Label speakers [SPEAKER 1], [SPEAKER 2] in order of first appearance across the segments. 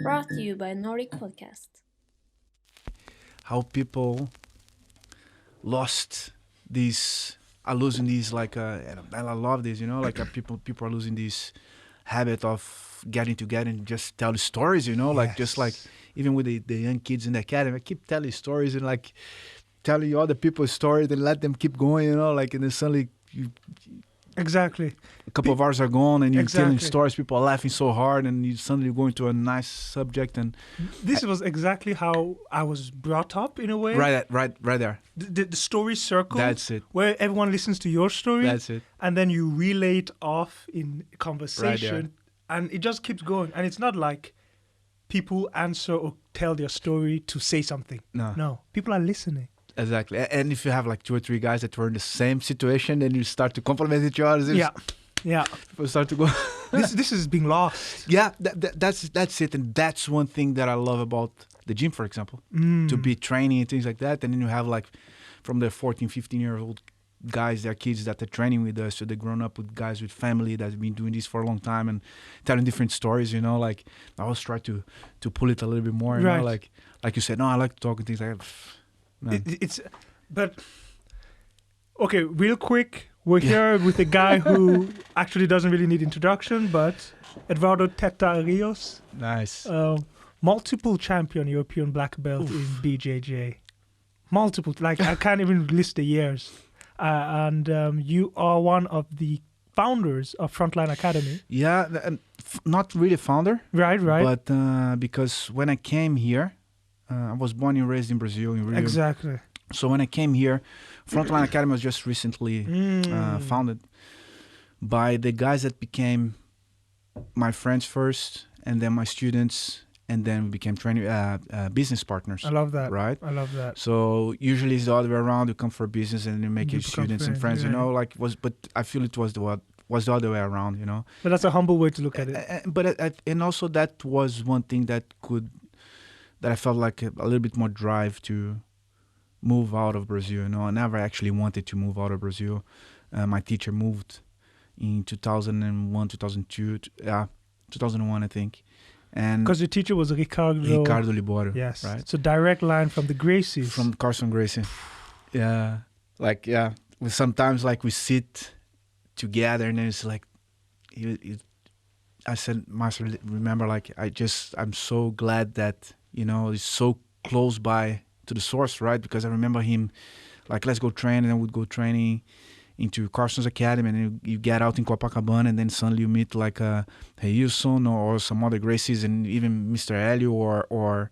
[SPEAKER 1] Brought to you by NORDIC podcast.
[SPEAKER 2] How people lost these are losing these and I love this, people are losing this habit of getting together and just tell the stories, just like
[SPEAKER 3] Yes.
[SPEAKER 2] even with the young kids in the academy, I keep telling stories and like telling other people's stories and let them keep going, and then suddenly
[SPEAKER 3] Exactly.
[SPEAKER 2] a couple of hours are gone and you're telling
[SPEAKER 3] Exactly.
[SPEAKER 2] stories, people are laughing so hard and you suddenly go into a nice subject and
[SPEAKER 3] This was exactly how I was brought up in a way.
[SPEAKER 2] right there.
[SPEAKER 3] The story circle.
[SPEAKER 2] That's it.
[SPEAKER 3] Where everyone listens to your story.
[SPEAKER 2] That's it.
[SPEAKER 3] And then you relay it off in conversation. And it just keeps going. And it's not like people answer or tell their story to say something.
[SPEAKER 2] No.
[SPEAKER 3] No. People are listening.
[SPEAKER 2] Exactly. And if you have like 2 or 3 guys that were in the same situation, then you start to compliment each other.
[SPEAKER 3] Yeah. Yeah.
[SPEAKER 2] People start to go.
[SPEAKER 3] This is being lost.
[SPEAKER 2] Yeah, that's it. And that's one thing that I love about the gym, for example, to be training and things like that. And then you have like from the 14, 15-year-old guys, they're kids that are training with us. So they've grown up with guys with family that's been doing this for a long time and telling different stories, like I always try to pull it a little bit more,
[SPEAKER 3] Right.
[SPEAKER 2] like you said, no, I like to talk and things like that. Man.
[SPEAKER 3] But okay, real quick, we're here with a guy who actually doesn't really need introduction, but Eduardo Teta Rios,
[SPEAKER 2] Nice.
[SPEAKER 3] multiple champion European black belt in BJJ, multiple, like I can't even list the years, and you are one of the founders of Frontline Academy.
[SPEAKER 2] Yeah, and not really founder.
[SPEAKER 3] Right.
[SPEAKER 2] But because when I came here, I was born and raised in Brazil, in Rio.
[SPEAKER 3] Exactly.
[SPEAKER 2] So when I came here, Frontline Academy was just recently founded by the guys that became my friends first, and then my students, and then we became training business partners.
[SPEAKER 3] I love that.
[SPEAKER 2] Right?
[SPEAKER 3] I love that.
[SPEAKER 2] So usually it's the other way around. You come for business and you make
[SPEAKER 3] You
[SPEAKER 2] your
[SPEAKER 3] become
[SPEAKER 2] students and
[SPEAKER 3] friends,
[SPEAKER 2] friends.
[SPEAKER 3] yeah.
[SPEAKER 2] But I feel it was the other way around.
[SPEAKER 3] But that's a humble way to look at it.
[SPEAKER 2] And also that was one thing that I felt like a little bit more drive to move out of Brazil. I never actually wanted to move out of Brazil. My teacher moved in 2001, 2002, 2001, I think. And
[SPEAKER 3] Because your teacher was Ricardo
[SPEAKER 2] Libório.
[SPEAKER 3] Yes.
[SPEAKER 2] Right.
[SPEAKER 3] It's a direct line from the Gracies.
[SPEAKER 2] From Carson Gracie. Yeah. Sometimes we sit together and then it's like, I said, Master, remember, I'm so glad that, it's so close by to the source, right? Because I remember him, let's go train, and then we'd go training into Carson's Academy, and then you get out in Copacabana, and then suddenly you meet Wilson or some other Gracies, and even Mr. Helio or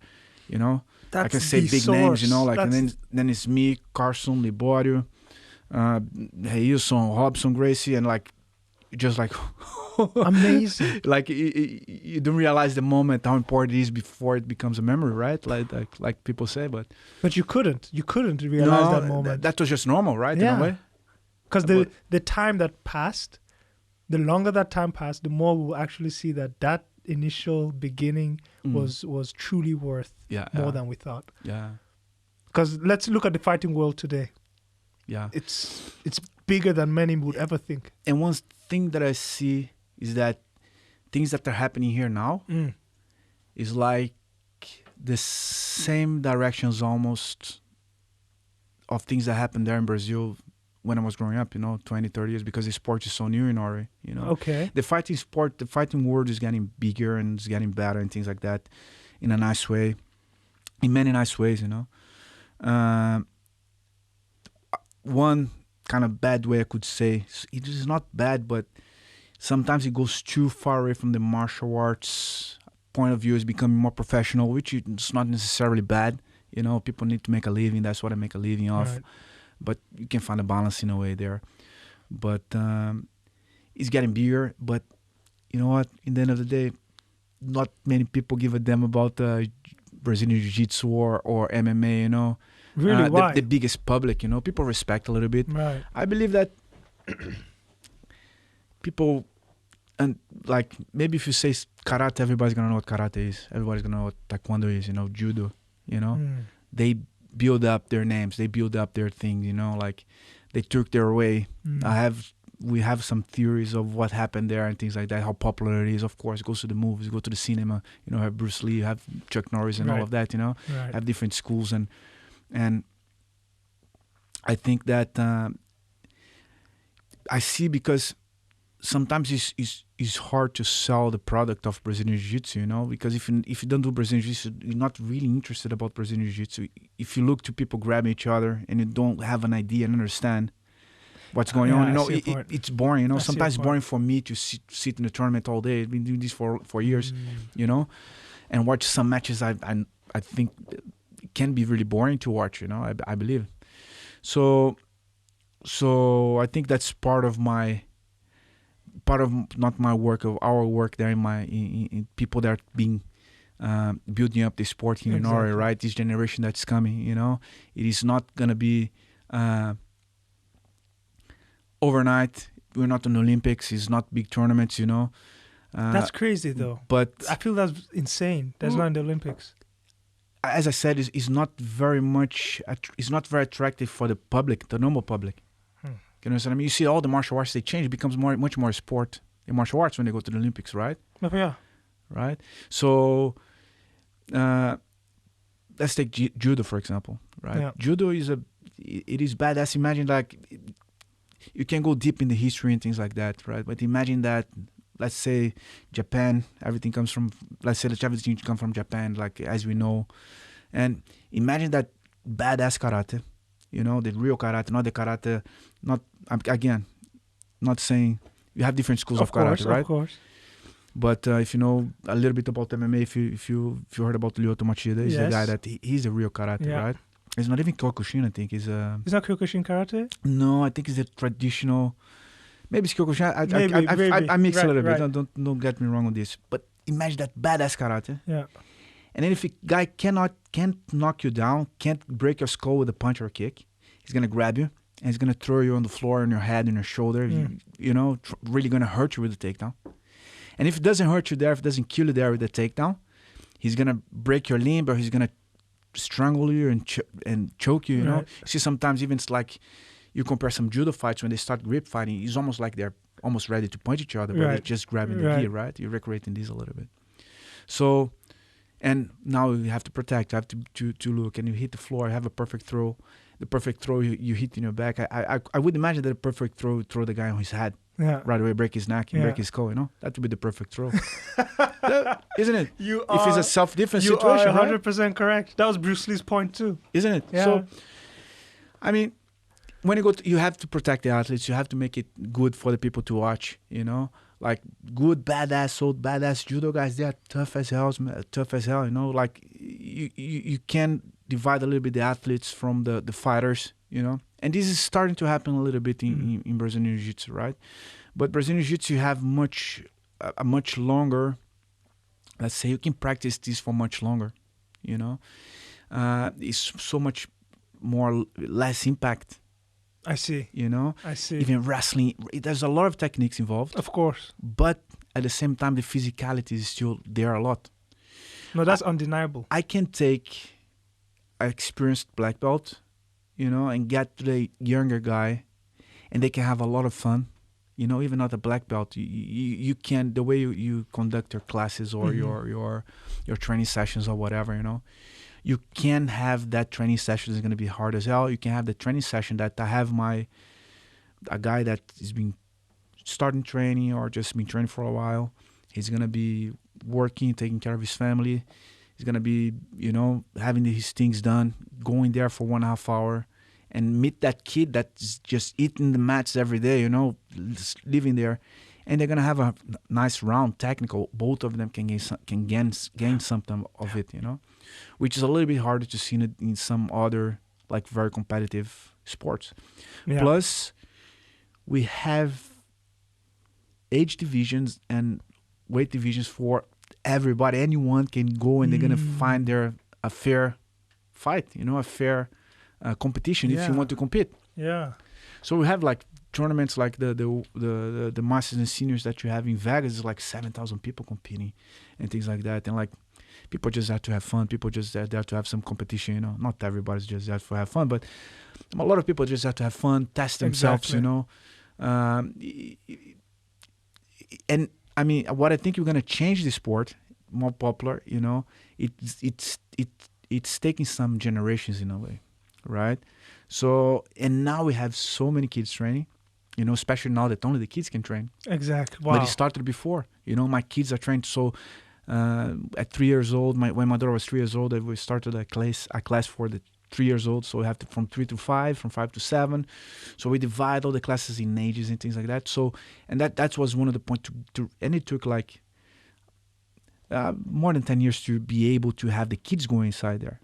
[SPEAKER 2] I can say
[SPEAKER 3] the
[SPEAKER 2] big
[SPEAKER 3] source.
[SPEAKER 2] names, and then it's me, Carson, Libório, Wilson, Robson, Gracie, and just
[SPEAKER 3] Amazing.
[SPEAKER 2] you don't realize the moment how important it is before it becomes a memory, right? Like people say, but
[SPEAKER 3] But you couldn't realize that moment.
[SPEAKER 2] That was just normal, right?
[SPEAKER 3] Yeah.
[SPEAKER 2] In a way.
[SPEAKER 3] Because the time that passed, the longer that time passed, the more we'll actually see that initial beginning was truly worth more than we thought.
[SPEAKER 2] Yeah.
[SPEAKER 3] Because let's look at the fighting world today.
[SPEAKER 2] Yeah.
[SPEAKER 3] It's bigger than many would ever think.
[SPEAKER 2] And one thing that I see is that things that are happening here now is like the same directions almost of things that happened there in Brazil when I was growing up, 20, 30 years, because the sport is so new in Norway,
[SPEAKER 3] Okay.
[SPEAKER 2] The fighting world is getting bigger and it's getting better and things like that in a nice way, in many nice ways, one kind of bad way I could say, it is not bad, but sometimes it goes too far away from the martial arts point of view. It's becoming more professional, which is not necessarily bad. People need to make a living. That's what I make a living off.
[SPEAKER 3] Right.
[SPEAKER 2] But you can find a balance in a way there. But it's getting bigger. But you know what? In the end of the day, not many people give a damn about Brazilian Jiu-Jitsu or MMA,
[SPEAKER 3] Really? Why?
[SPEAKER 2] The biggest public, people respect a little bit.
[SPEAKER 3] Right.
[SPEAKER 2] I believe that people, and maybe if you say karate, everybody's gonna know what karate is. Everybody's gonna know what taekwondo is, judo, They build up their names, they build up their thing, they took their way. I have we have some theories of what happened there and things like that, how popular it is. Of course, it goes to the movies, go to the cinema. You know, have Bruce Lee, have Chuck Norris, and all of that. You know, have different schools, and I think that I see, because sometimes it's hard to sell the product of Brazilian Jiu-Jitsu, you know, because if you don't do Brazilian Jiu-Jitsu, you're not really interested about Brazilian Jiu-Jitsu. If you look to people grabbing each other and you don't have an idea and understand what's going on, you know, it's boring. You know, sometimes it's boring for me to sit in the tournament all day. I've been doing this for years, you know, and watch some matches. I think it can be really boring to watch. You know, I believe. So I think that's part of not my work, of our work there in people that are being building up the sport here in Norway, right? This generation that's coming, you know, it is not gonna be overnight. We're not in the Olympics. It's not big tournaments, you know.
[SPEAKER 3] That's crazy though.
[SPEAKER 2] But
[SPEAKER 3] I feel that's insane. That's not in the Olympics.
[SPEAKER 2] As I said, it's not very much. It's not very attractive for the public, the normal public. You know what I mean? You see all the martial arts, they change. It becomes much more sport in martial arts when they go to the Olympics, right?
[SPEAKER 3] Yeah.
[SPEAKER 2] Right? So, let's take judo, for example, right? Yeah. Judo it is badass. Imagine, like, you can go deep in the history and things like that, right? But imagine that, let's say, Japan, everything comes from Japan, like, as we know. And imagine that badass karate, you know, the real karate, not the karate, not saying, you have different schools of karate, right? Of course. But if you know a little bit about MMA, if you heard about Lyoto Machida, he's the guy that he's a real karate, right? It's not even Kyokushin, I think. It's not
[SPEAKER 3] Kyokushin karate?
[SPEAKER 2] No, I think it's a traditional. Maybe it's Kyokushin. Maybe. I mix a little bit. Don't get me wrong on this. But imagine that badass karate.
[SPEAKER 3] Yeah.
[SPEAKER 2] And then if a guy can't knock you down, can't break your skull with a punch or a kick, he's gonna grab you and he's gonna throw you on the floor, on your head, on your shoulder. You know, really gonna hurt you with the takedown. And if it doesn't hurt you there, if it doesn't kill you there with the takedown, he's gonna break your limb, or he's gonna strangle you and choke you. You know, you see sometimes even it's like you compare some judo fights when they start grip fighting. It's almost like they're almost ready to punch each other, but they're just grabbing the gear, right? You're recreating this a little bit. So, and now you have to protect. You have to look, and you hit the floor. You have a perfect throw. The perfect throw you hit in your back. I would imagine that a perfect throw the guy on his head. Yeah. Right away, break his neck and break his skull. You know, that would be the perfect throw, isn't it? If it's a self-defense situation,
[SPEAKER 3] you are 100% correct. That was Bruce Lee's point too,
[SPEAKER 2] isn't it? Yeah. So, I mean, when you have to protect the athletes. You have to make it good for the people to watch. You know, like good badass judo guys. They are tough as hell. You know, like you can divide a little bit the athletes from the fighters. You know. And this is starting to happen a little bit in Brazilian Jiu-Jitsu, right? But Brazilian Jiu-Jitsu, you have a much longer, let's say you can practice this for much longer, you know? It's so much less impact.
[SPEAKER 3] I see.
[SPEAKER 2] You know?
[SPEAKER 3] I see.
[SPEAKER 2] Even wrestling, there's a lot of techniques involved.
[SPEAKER 3] Of course.
[SPEAKER 2] But at the same time, the physicality is still there a lot.
[SPEAKER 3] No, that's undeniable.
[SPEAKER 2] I can take an experienced black belt, you know, and get to the younger guy, and they can have a lot of fun, you know, even not a black belt. You can, the way you conduct your classes or your training sessions or whatever, you know, you can have that training session is going to be hard as hell. You can have the training session that I have a guy that has been starting training or just been training for a while. He's going to be working, taking care of his family. He's going to be, you know, having his things done, going there for 1.5 hours, and meet that kid that's just eating the mats every day, you know, living there. And they're going to have a nice round, technical. Both of them can gain something of it, you know, which is a little bit harder to see in some other, like, very competitive sports. Yeah. Plus, we have age divisions and weight divisions for everybody. Anyone can go and they're gonna find a fair fight, you know, a fair competition if you want to compete.
[SPEAKER 3] Yeah.
[SPEAKER 2] So we have like tournaments like the masters and seniors that you have in Vegas is like 7,000 people competing and things like that. And like people just have to have fun. People just have to have some competition. You know, not everybody's just there to have fun, but a lot of people just have to have fun, test themselves. Exactly. You know. Um, and I mean, what I think you're gonna change the sport more popular. You know, it's taking some generations in a way, right? So and now we have so many kids training. You know, especially now that only the kids can train.
[SPEAKER 3] Exactly.
[SPEAKER 2] But
[SPEAKER 3] Wow.
[SPEAKER 2] it started before. You know, my kids are trained. So at 3 years old, when my daughter was 3 years old, we started a class for the 3 years old. So we have to from 3 to 5, from 5 to 7. So we divide all the classes in ages and things like that. So and that was one of the points to and it took like more than 10 years to be able to have the kids go inside there.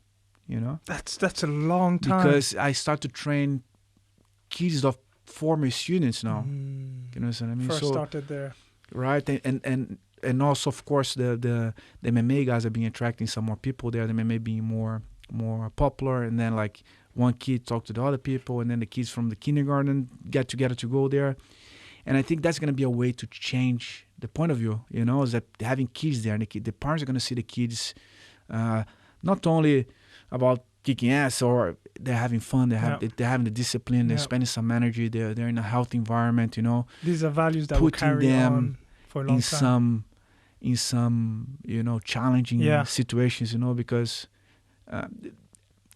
[SPEAKER 2] You know,
[SPEAKER 3] That's a long time.
[SPEAKER 2] because I start to train kids of former students now. You know what I mean?
[SPEAKER 3] First
[SPEAKER 2] So
[SPEAKER 3] started there.
[SPEAKER 2] right, and also of course the MMA guys are being attracting some more people there. The MMA being more popular, and then like one kid talk to the other people, and then the kids from the kindergarten get together to go there. And I think that's going to be a way to change the point of view. You know, is that having kids there, and the parents are going to see the kids not only about kicking ass, or they're having fun. They're having the discipline. They're spending some energy. They're in a healthy environment. You know,
[SPEAKER 3] These are values that will
[SPEAKER 2] putting
[SPEAKER 3] carry
[SPEAKER 2] them
[SPEAKER 3] on for a long
[SPEAKER 2] in
[SPEAKER 3] time.
[SPEAKER 2] some you know challenging situations. You know, because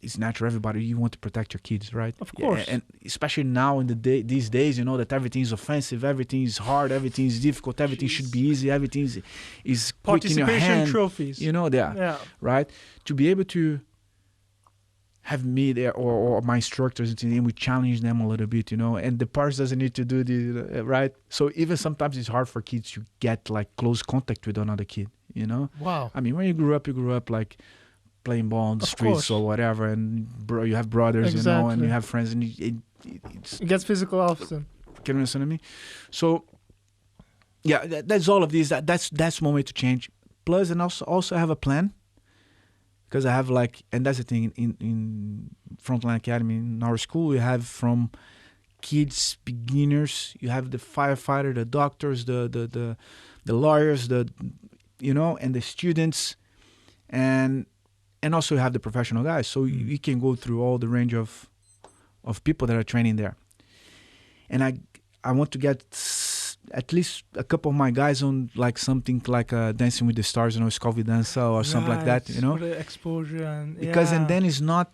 [SPEAKER 2] it's natural. Everybody, you want to protect your kids, right?
[SPEAKER 3] Of course.
[SPEAKER 2] And especially now in these days, you know that everything is offensive, everything is hard, everything is difficult, everything should be easy, everything is quick in your
[SPEAKER 3] Participation
[SPEAKER 2] hand.
[SPEAKER 3] trophies.
[SPEAKER 2] You know,
[SPEAKER 3] Yeah.
[SPEAKER 2] right? To be able to have me there or my instructors, and we challenge them a little bit, you know, and the parents doesn't need to do this, right? So even sometimes it's hard for kids to get like close contact with another kid, you know?
[SPEAKER 3] Wow.
[SPEAKER 2] I mean, when you grew up like playing ball on the
[SPEAKER 3] Of
[SPEAKER 2] streets
[SPEAKER 3] course.
[SPEAKER 2] or whatever, and you have brothers, you know, and
[SPEAKER 3] Exactly.
[SPEAKER 2] you have friends, and
[SPEAKER 3] It gets physical often.
[SPEAKER 2] can you understand me? So yeah, that's all of these. That's one way to change. Plus, and also have a plan. Because I have like, and that's the thing, in Frontline Academy, in our school, we have from kids, beginners, you have the firefighter, the doctors, the lawyers, you know, and the students, and also you have the professional guys. So you can go through all the range of people that are training there. And I want to get at least a couple of my guys on like something like Dancing with the Stars, you know, Scovi Dança or something like that, you know.
[SPEAKER 3] For the exposure and
[SPEAKER 2] Because and then it's not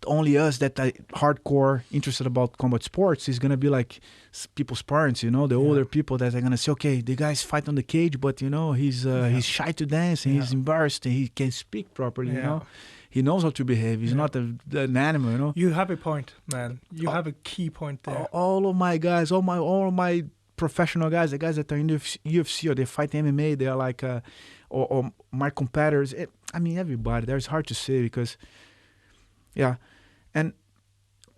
[SPEAKER 2] only us that are hardcore interested about combat sports. It's gonna be like people's parents, you know, the older people that are gonna say, okay, the guys fight on the cage, but you know he's shy to dance and he's embarrassed and he can't speak properly, you know. He knows how to behave. He's not an animal, you know.
[SPEAKER 3] You have a point, man. You have a key point there.
[SPEAKER 2] All of my guys, all my professional guys, the guys that are in the UFC or they fight MMA, they are like, or my competitors. I mean, everybody. There's hard to say because, and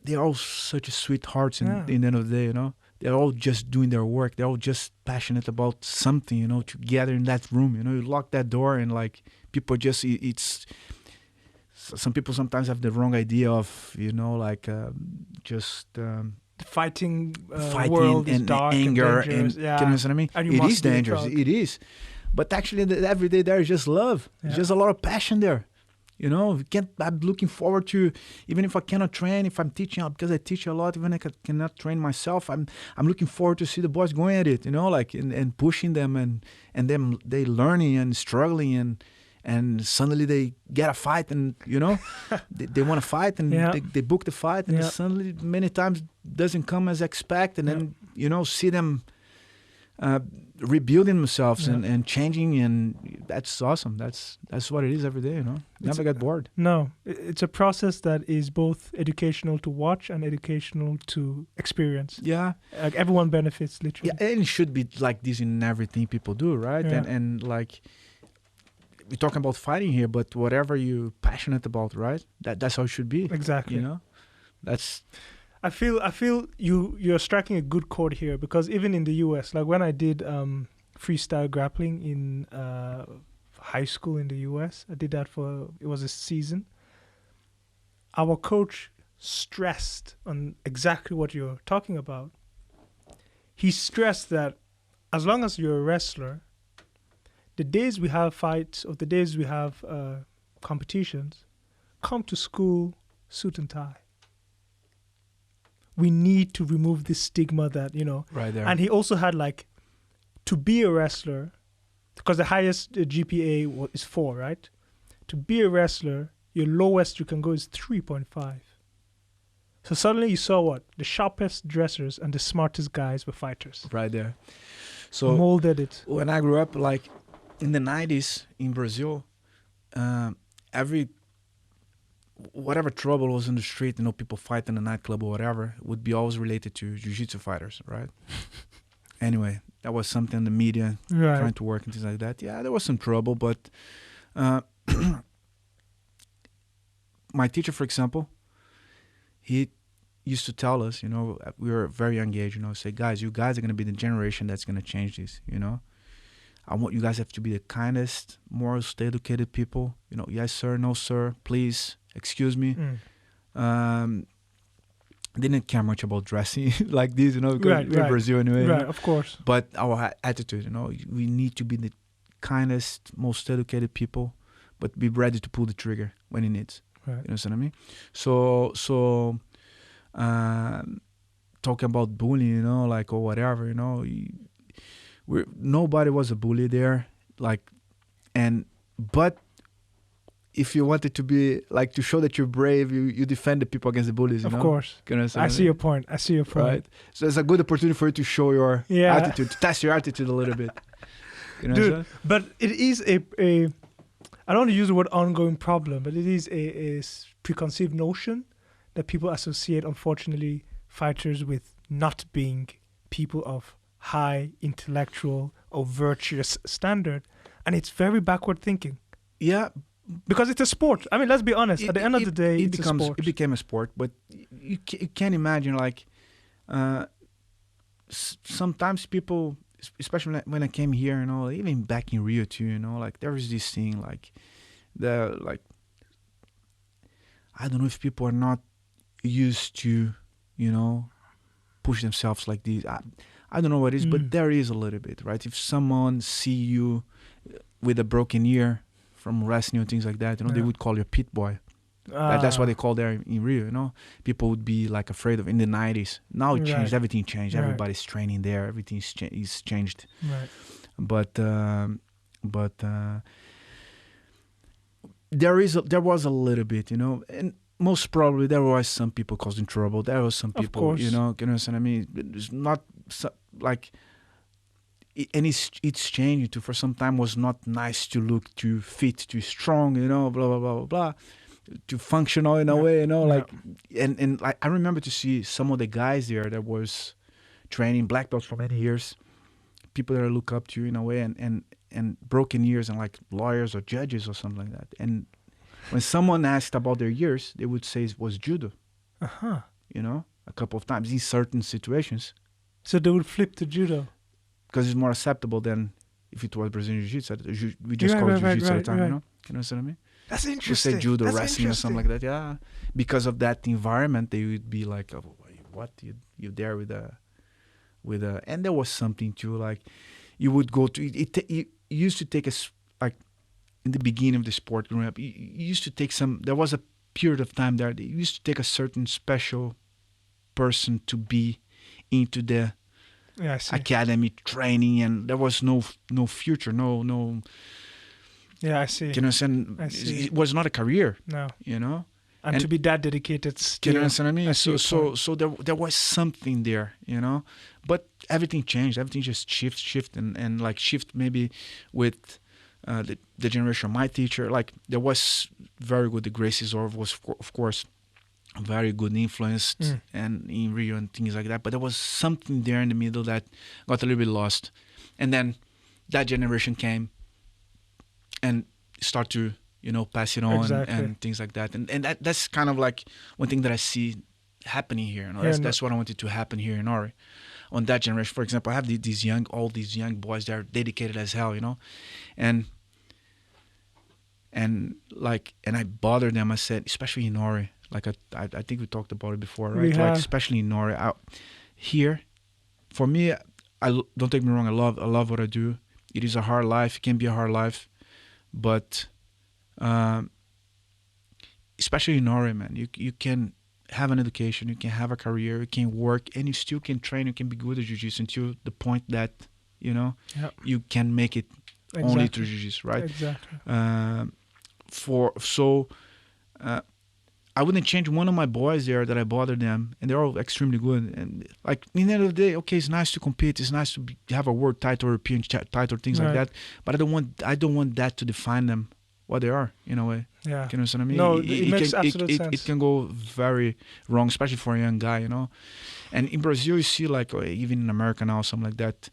[SPEAKER 2] they're all such sweethearts in the end of the day, you know. They're all just doing their work. They're all just passionate about something, you know, together in that room. You know, you lock that door and like people just, it's, some people sometimes have the wrong idea of, you know, like just...
[SPEAKER 3] the fighting
[SPEAKER 2] world
[SPEAKER 3] is
[SPEAKER 2] and
[SPEAKER 3] dark
[SPEAKER 2] anger
[SPEAKER 3] and dangerous.
[SPEAKER 2] can you understand me?
[SPEAKER 3] And you
[SPEAKER 2] It
[SPEAKER 3] must
[SPEAKER 2] is
[SPEAKER 3] be
[SPEAKER 2] dangerous.
[SPEAKER 3] proud.
[SPEAKER 2] It is, but actually, every day there is just love. There's just a lot of passion there. You know, I'm looking forward to, even if I cannot train, if I'm teaching, because I teach a lot, even if I cannot train myself, I'm looking forward to see the boys going at it. You know, like and pushing them and them they learning and struggling and suddenly they get a fight and, you know, they want to fight and they book the fight and suddenly many times doesn't come as expected and then, you know, see them rebuilding themselves and changing, and that's awesome. That's what it is every day, you know. Never get bored.
[SPEAKER 3] No, it's a process that is both educational to watch and educational to experience.
[SPEAKER 2] Yeah.
[SPEAKER 3] Like everyone benefits, literally.
[SPEAKER 2] Yeah, and it should be like this in everything people do, right?
[SPEAKER 3] Yeah.
[SPEAKER 2] And like... we're talking about fighting here, but whatever you're passionate about, right? That's how it should be.
[SPEAKER 3] Exactly.
[SPEAKER 2] You know, that's.
[SPEAKER 3] I feel you're striking a good chord here, because even in the US, like when I did freestyle grappling in high school in the US, I did that it was a season. Our coach stressed on exactly what you're talking about. He stressed that as long as you're a wrestler, the days we have fights or the days we have competitions, come to school suit and tie. we need to remove this stigma that,
[SPEAKER 2] Right there.
[SPEAKER 3] and he also had like, to be a wrestler, because the highest GPA is 4, right? To be a wrestler, your lowest you can go is 3.5. So suddenly you saw what? The sharpest dressers and the smartest guys were fighters.
[SPEAKER 2] Right there. So
[SPEAKER 3] Molded it.
[SPEAKER 2] when I grew up, like in the 90s in Brazil, whatever trouble was in the street, people fight in the nightclub or whatever, would be always related to Jiu-Jitsu fighters, right? Anyway, that was something in the media trying to work and things like that. Yeah, there was some trouble, but my teacher, for example, he used to tell us, we were at a very young age, say, guys, you guys are going to be the generation that's going to change this, I want you guys have to be the kindest, most educated people. Yes, sir, no, sir, please, excuse me. Didn't care much about dressing like this, because we're in Brazil anyway.
[SPEAKER 3] Right, of course.
[SPEAKER 2] But our attitude, we need to be the kindest, most educated people, but be ready to pull the trigger when it needs.
[SPEAKER 3] Right.
[SPEAKER 2] You know what I mean? So talking about bullying, or whatever, nobody was a bully there, but if you wanted to be to show that you're brave, you defend the people against the bullies.
[SPEAKER 3] Of course. I see your point. Right.
[SPEAKER 2] So it's a good opportunity for you to show your attitude, to test your attitude a little bit.
[SPEAKER 3] Dude, but it is a I don't want to use the word ongoing problem, but it is a preconceived notion that people associate, unfortunately, fighters with not being people of high intellectual or virtuous standard, and it's very backward thinking.
[SPEAKER 2] Yeah,
[SPEAKER 3] because it's a sport. I mean, let's be honest. At the end of the day, it's a sport.
[SPEAKER 2] It became a sport, but you can't imagine sometimes people, especially when I came here, even back in Rio too, there was this thing I don't know if people are not used to, push themselves like this. I don't know what it is, but there is a little bit, right? If someone see you with a broken ear from wrestling and things like that, they would call you a pit boy. That's what they call there in Rio, People would be afraid of in the 90s. Now it changed, everything changed. Right. Everybody's training there, everything is changed.
[SPEAKER 3] Right.
[SPEAKER 2] But there was a little bit, and most probably there was some people causing trouble. There was some people, you know what I mean? It's not and it's changing too. For some time was not nice to look too fit, too strong, blah blah blah blah blah, too functional in a way, and I remember to see some of the guys there that was training black belts for many years, people that I look up to in a way, and broken ears and lawyers or judges or something like that. And when someone asked about their ears, they would say it was judo. A couple of times in certain situations.
[SPEAKER 3] So they would flip to judo.
[SPEAKER 2] Because it's more acceptable than if it was Brazilian Jiu-Jitsu. We just call it Jiu-Jitsu at the time, You know what I mean?
[SPEAKER 3] That's interesting.
[SPEAKER 2] We say judo, wrestling or something like that, yeah. Because of that environment, they would be like, oh, what? You there with a... And there was something too, you would go to... It used to take us, in the beginning of the sport growing up, you used to take there was a period of time there, it used to take a certain special person to be into the academy training, and there was no future, no.
[SPEAKER 3] Yeah, I see.
[SPEAKER 2] You know what I'm saying? It was not a career.
[SPEAKER 3] No.
[SPEAKER 2] And
[SPEAKER 3] to be that dedicated still.
[SPEAKER 2] You know what I mean?
[SPEAKER 3] So
[SPEAKER 2] there was something there, But everything changed. Everything just shift and shift maybe with the generation of my teacher. There was very good. The Gracie Zorv was, of course, a very good influence and in Rio and things like that. But there was something there in the middle that got a little bit lost. And then that generation came and start to, pass it on and things like that. And that's kind of one thing that I see happening here. That's what I wanted to happen here in Norway. On that generation, for example, I have all these young boys that are dedicated as hell, and I bother them. I said, especially in Norway, I think we talked about it before, right? Especially in Norway, here, for me, don't take me wrong. I love what I do. It is a hard life. It can be a hard life, but especially in Norway, man, you can have an education, you can have a career, you can work, and you still can train, you can be good at jiu-jitsu until the point that, you know, you can make it only through jiu-jitsu, right?
[SPEAKER 3] Exactly.
[SPEAKER 2] I wouldn't change one of my boys there that I bothered them, and they're all extremely good. And like in the end of the day, okay, it's nice to compete, it's nice to have a world title, European title, things like that. But I don't want that to define them what they are in a way.
[SPEAKER 3] Yeah.
[SPEAKER 2] You know what I mean?
[SPEAKER 3] No, it makes absolute sense.
[SPEAKER 2] It can go very wrong, especially for a young guy, you know. And in Brazil, you see like, or even in America now, something like that.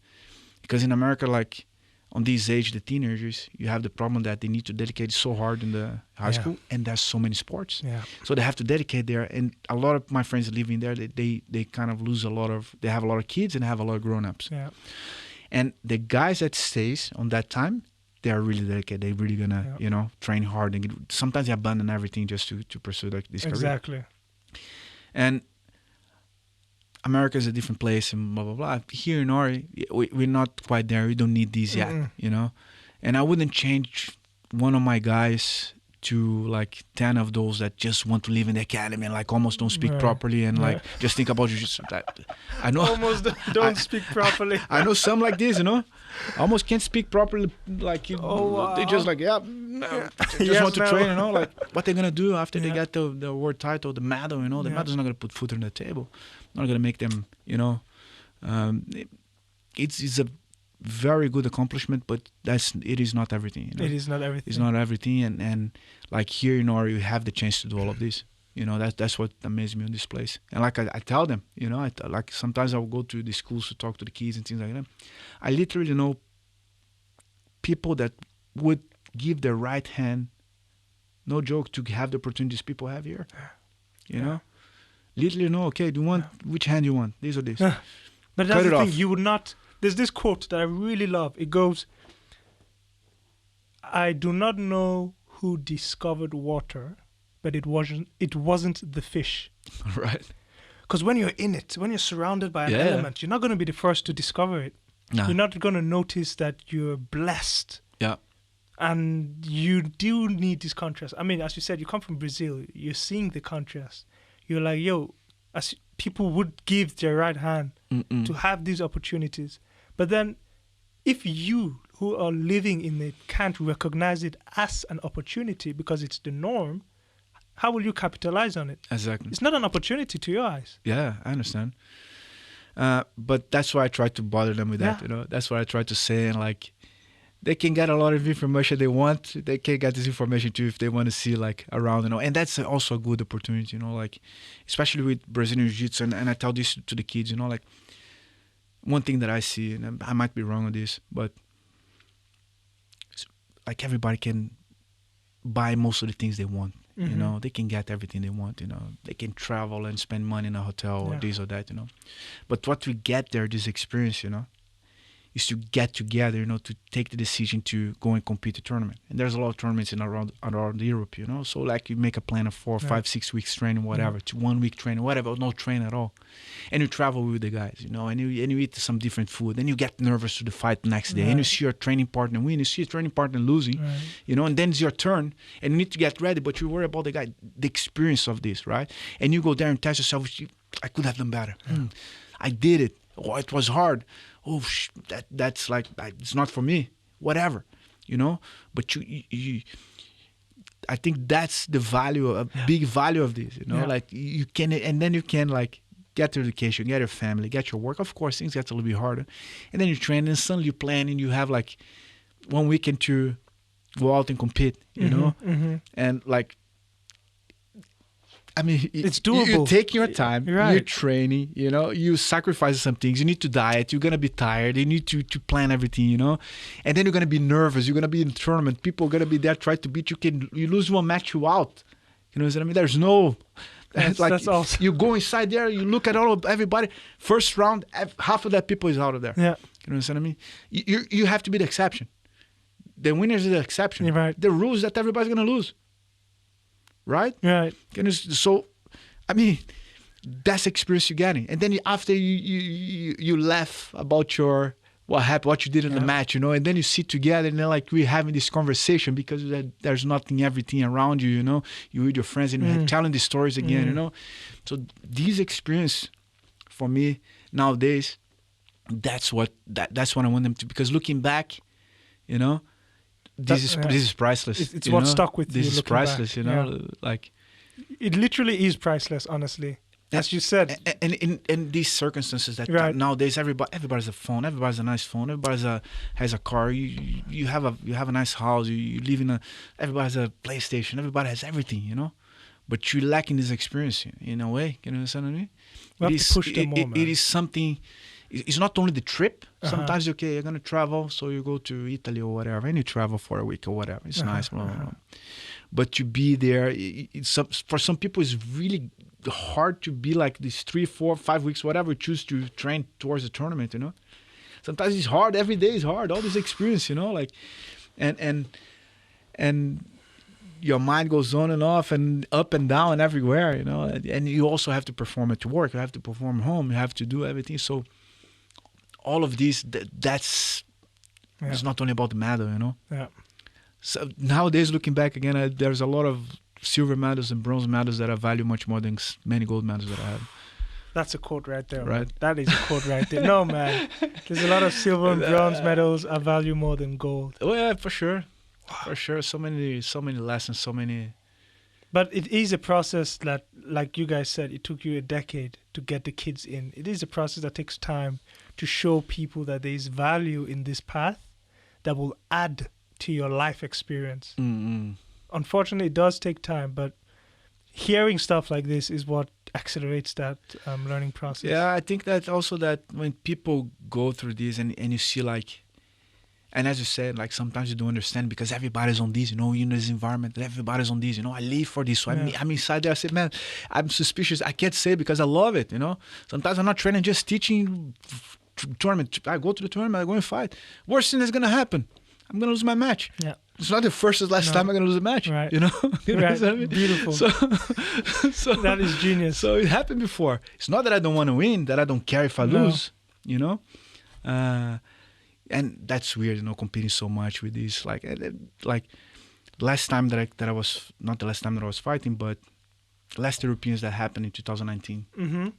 [SPEAKER 2] Because in America, like on this age, the teenagers, you have the problem that they need to dedicate so hard in the high school, and there's so many sports.
[SPEAKER 3] Yeah.
[SPEAKER 2] So they have to dedicate there. And a lot of my friends living there, they kind of lose a lot of, they have a lot of kids and have a lot of grown-ups.
[SPEAKER 3] Yeah.
[SPEAKER 2] And the guys that stays on that time, they are really dedicated. They're really gonna, you know, train hard. And sometimes they abandon everything just to pursue this career.
[SPEAKER 3] Exactly.
[SPEAKER 2] And America is a different place and blah, blah, blah. Here in Norway, we're not quite there. We don't need these yet, you know. And I wouldn't change one of my guys to like 10 of those that just want to live in the academy and like almost don't speak properly and like just think about jiu-jitsu. I know
[SPEAKER 3] almost don't speak properly.
[SPEAKER 2] I know some like this, you know, almost can't speak properly. Like they just like just want to train, you know, like what they're gonna do after they get the world title, the medal, you know, the medal's not gonna put food on the table, not gonna make them, you know, it's a very good accomplishment, but it is not everything. You know?
[SPEAKER 3] It is not everything.
[SPEAKER 2] It's not everything, and like here in Norway, you have the chance to do all of this. You know, that's what amazes me on this place. And like I tell them, you know, like sometimes I will go to the schools to talk to the kids and things like that. I literally know people that would give their right hand, no joke, to have the opportunities people have here. You know, literally know. Okay, do you want which hand you want? This or this?
[SPEAKER 3] But that's
[SPEAKER 2] Cut
[SPEAKER 3] the
[SPEAKER 2] it
[SPEAKER 3] thing.
[SPEAKER 2] off.
[SPEAKER 3] You would not. There's this quote that I really love. It goes, "I do not know who discovered water, but it wasn't the fish."
[SPEAKER 2] Right.
[SPEAKER 3] Because when you're in it, when you're surrounded by an element, you're not going to be the first to discover it.
[SPEAKER 2] Nah.
[SPEAKER 3] You're not going to notice that you're blessed.
[SPEAKER 2] Yeah.
[SPEAKER 3] And you do need this contrast. I mean, as you said, you come from Brazil. You're seeing the contrast. You're like, yo, as people would give their right hand to have these opportunities. But then if you who are living in it can't recognize it as an opportunity because it's the norm, how will you capitalize on it?
[SPEAKER 2] Exactly.
[SPEAKER 3] It's not an opportunity to your eyes.
[SPEAKER 2] Yeah, I understand. But that's why I try to bother them with that, you know. That's what I try to say. And like, they can get a lot of information they want. They can get this information too if they want to see like around, you know. And that's also a good opportunity, you know, like, especially with Brazilian Jiu-Jitsu. And I tell this to the kids, you know, like, one thing that I see, and I might be wrong on this, but like everybody can buy most of the things they want. You know, they can get everything they want, you know. They can travel and spend money in a hotel or this or that, you know. But what we get there, this experience, you know, is to get together, you know, to take the decision to go and compete a tournament. And there's a lot of tournaments around Europe, you know. So like you make a plan of 4, 5, 6 weeks training, whatever, to 1 week training, whatever, no train at all. And you travel with the guys, you know, and you eat some different food. Then you get nervous to the fight the next day. And you see your training partner win, you see your training partner losing, you know, and then it's your turn. And you need to get ready, but you worry about the experience of this, right? And you go there and test yourself, I could have done better. I did it. Oh, it was hard. Oh, that's like, it's not for me. Whatever, you know. But you I think that's the value, a big value of this, you know. Like you can, and then you can like get your education, get your family, get your work. Of course, things get a little bit harder, and then you train, and suddenly you plan, and you have like 1 weekend to go out and compete, you know, and like. I mean,
[SPEAKER 3] it's doable.
[SPEAKER 2] You take your time, you're training, you know, you sacrifice some things. You need to diet, you're going to be tired, you need to plan everything, you know. And then you're going to be nervous, you're going to be in the tournament, people are going to be there trying to beat you. You lose one match, you out. You know what I mean? There's no... that's awesome. You go inside there, you look at everybody, first round, half of that people is out of there. Yeah. You know what I mean? You have to be the exception. The winners is the exception.
[SPEAKER 3] You're right.
[SPEAKER 2] The rules that everybody's going to lose. Right?
[SPEAKER 3] Right.
[SPEAKER 2] So, I mean, that's the experience you're getting. And then after you laugh about your what happened, what you did in the match, you know, and then you sit together and then like we're having this conversation because there's nothing, everything around you, you know, you with your friends and you're telling the stories again, you know. So this experience for me nowadays, that's what I want them to, because looking back, you know, this is priceless.
[SPEAKER 3] It's what stuck with you.
[SPEAKER 2] This is priceless, you know, like
[SPEAKER 3] it literally is priceless, honestly. As you said,
[SPEAKER 2] and in these circumstances that nowadays everybody has a phone, everybody has a nice phone, everybody has a car, you have a nice house, you live in everybody has a PlayStation, everybody has everything, you know, but you're lacking this experience in a way. Can you understand what I mean?
[SPEAKER 3] We have to push them more, man.
[SPEAKER 2] It is something. It's not only the trip. Sometimes you're gonna travel, so you go to Italy or whatever, and you travel for a week or whatever. It's nice, blah, blah, blah. But to be there, for some people, it's really hard to be like these 3, 4, 5 weeks, whatever, choose to train towards the tournament, you know. Sometimes it's hard. Every day is hard. All this experience, you know, like, and your mind goes on and off and up and down everywhere, you know. And you also have to perform at work. You have to perform home. You have to do everything. So all of these, that's it's not only about the medal, you know.
[SPEAKER 3] Yeah.
[SPEAKER 2] So nowadays, looking back again, there's a lot of silver medals and bronze medals that I value much more than many gold medals that I have.
[SPEAKER 3] That's a quote right there.
[SPEAKER 2] Right.
[SPEAKER 3] Man. That is a quote right there. No, man. There's a lot of silver and bronze medals I value more than gold.
[SPEAKER 2] Oh yeah, for sure. Wow. For sure. So many lessons, so many.
[SPEAKER 3] But it is a process that, like you guys said, it took you a decade to get the kids in. It is a process that takes time to show people that there is value in this path that will add to your life experience.
[SPEAKER 2] Mm-hmm.
[SPEAKER 3] Unfortunately, it does take time, but hearing stuff like this is what accelerates that learning process.
[SPEAKER 2] Yeah, I think that also that when people go through this and you see like, and as you said, like sometimes you don't understand because everybody's on this, you know, in this environment, everybody's on this, you know, I live for this. So I'm inside there, I say, man, I'm suspicious. I can't say it because I love it, you know. Sometimes I'm not training, just teaching tournament. I go to the tournament, I go and fight. Worst thing that's going to happen, I'm going to lose my match.
[SPEAKER 3] Yeah.
[SPEAKER 2] It's not the first or last time I'm going to lose a match,
[SPEAKER 3] right.
[SPEAKER 2] you know?
[SPEAKER 3] Right. I mean? Beautiful.
[SPEAKER 2] So
[SPEAKER 3] that is genius.
[SPEAKER 2] So it happened before. It's not that I don't want to win, that I don't care if I lose, you know? And that's weird, you know, competing so much with these. Like last time that I was, not the last time that I was fighting, but last Europeans that happened in 2019.
[SPEAKER 3] Mm-hmm.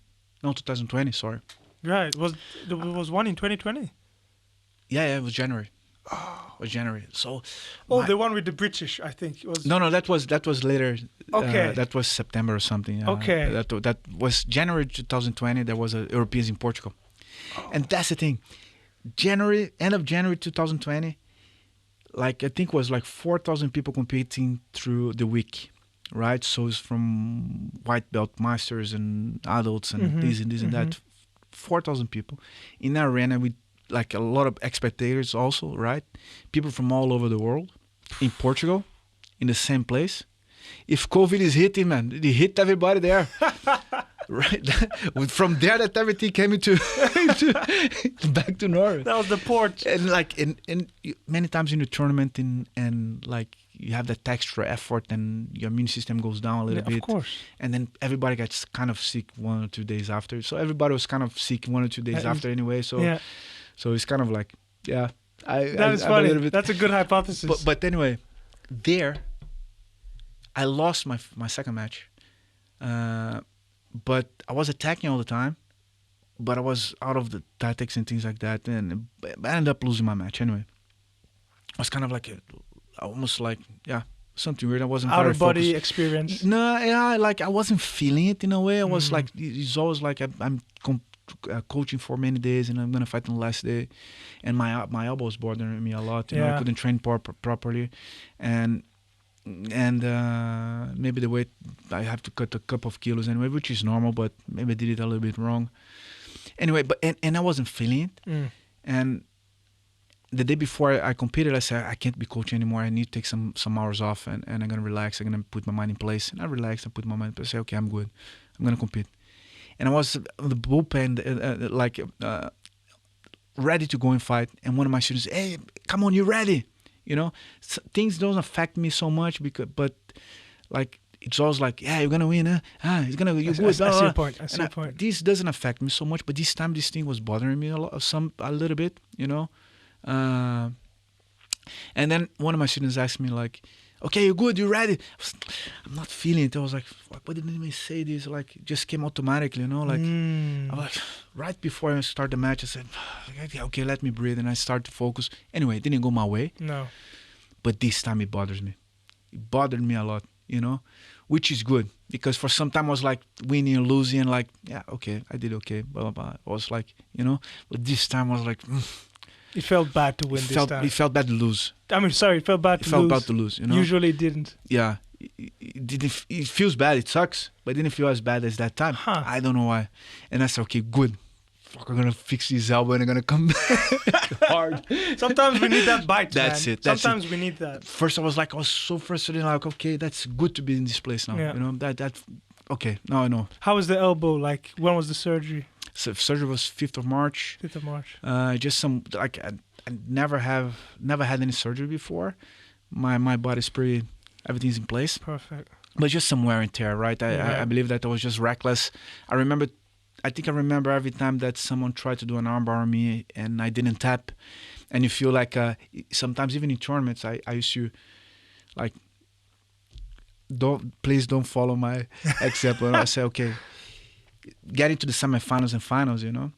[SPEAKER 2] No, 2020, sorry.
[SPEAKER 3] Right. There was one in 2020?
[SPEAKER 2] Yeah, it was January. Oh. It was January. So.
[SPEAKER 3] The one with the British, I think. Was...
[SPEAKER 2] No, that was later.
[SPEAKER 3] Okay.
[SPEAKER 2] That was September or something.
[SPEAKER 3] Okay.
[SPEAKER 2] That was January 2020. There was a Europeans in Portugal. Oh. And that's the thing. End of January 2020, like I think it was like 4,000 people competing through the week, right? So it's from white belt masters and adults and this and that. 4,000 people in an arena with like a lot of spectators also, right? People from all over the world in Portugal, in the same place. If COVID is hitting, man, it hit everybody there. Right, from there that everything came into back to Norway.
[SPEAKER 3] That was the port.
[SPEAKER 2] And like, and many times in the tournament, and like you have that extra effort, and your immune system goes down a little bit.
[SPEAKER 3] Of course.
[SPEAKER 2] And then everybody gets kind of sick 1 or 2 days after. So everybody was kind of sick 1 or 2 days after anyway. So, so it's kind of like, that
[SPEAKER 3] is funny. That's a good hypothesis.
[SPEAKER 2] But anyway, there, I lost my second match. But I was attacking all the time, but I was out of the tactics and things like that, and I ended up losing my match anyway. It was kind of like almost like something weird. I wasn't
[SPEAKER 3] out
[SPEAKER 2] very
[SPEAKER 3] of body
[SPEAKER 2] focused.
[SPEAKER 3] experience.
[SPEAKER 2] No, like I wasn't feeling it in a way. I was like, it's always like I'm coaching for many days, and I'm gonna fight on the last day, and my elbow was bothering me a lot. You know, I couldn't train properly, and maybe the weight, I have to cut a couple of kilos anyway, which is normal, but maybe I did it a little bit wrong. Anyway, but and I wasn't feeling it. And the day before I competed, I said, I can't be coaching anymore. I need to take some hours off, and I'm going to relax. I'm going to put my mind in place. And I relaxed. I put my mind in place. I said, okay, I'm good. I'm going to compete. And I was on the bullpen, ready to go and fight. And one of my students, hey, come on, you ready? You know, things don't affect me so much but like it's always like, yeah, you're gonna win, huh? It's gonna you're good.
[SPEAKER 3] I see
[SPEAKER 2] blah,
[SPEAKER 3] your
[SPEAKER 2] blah.
[SPEAKER 3] point. I see
[SPEAKER 2] And
[SPEAKER 3] your point.
[SPEAKER 2] this doesn't affect me so much, but this time this thing was bothering me a little bit, you know. And then one of my students asked me like, okay, you're good, you're ready. I'm not feeling it. I was like, fuck, why didn't they say this? Like, it just came automatically, you know? Like, I was like, right before I start the match, I said, okay, let me breathe. And I start to focus. Anyway, it didn't go my way.
[SPEAKER 3] No.
[SPEAKER 2] But this time it bothers me. It bothered me a lot, you know? Which is good. Because for some time I was like winning and losing. Like, yeah, okay, I did okay. Blah, blah, blah. I was like, you know? But this time I was like,
[SPEAKER 3] It felt bad to win this time.
[SPEAKER 2] It felt bad to lose.
[SPEAKER 3] I mean, sorry, it felt bad
[SPEAKER 2] It
[SPEAKER 3] to
[SPEAKER 2] felt
[SPEAKER 3] lose.
[SPEAKER 2] bad to lose, you know?
[SPEAKER 3] Usually it didn't.
[SPEAKER 2] Yeah. It feels bad. It sucks. But it didn't feel as bad as that time.
[SPEAKER 3] Huh.
[SPEAKER 2] I don't know why. And I said, okay, good. Fuck, I'm going to fix this elbow and I'm going to come back hard.
[SPEAKER 3] Sometimes we need that bite,
[SPEAKER 2] That's
[SPEAKER 3] man.
[SPEAKER 2] it. That's
[SPEAKER 3] Sometimes
[SPEAKER 2] it.
[SPEAKER 3] we need that.
[SPEAKER 2] First, I was so frustrated. Like, okay, that's good to be in this place now.
[SPEAKER 3] Yeah.
[SPEAKER 2] You know, okay, now I know.
[SPEAKER 3] How was the elbow? Like, when was the surgery?
[SPEAKER 2] So surgery was 5th of March.
[SPEAKER 3] 5th of March.
[SPEAKER 2] Just some, like, I never had any surgery before. My body's everything's in place.
[SPEAKER 3] Perfect.
[SPEAKER 2] But just some wear and tear, right? I believe that I was just reckless. I think I remember every time that someone tried to do an armbar on me and I didn't tap. And you feel like, sometimes even in tournaments, I used to, like, please don't follow my example. I say, okay, get into the semifinals and finals, you know?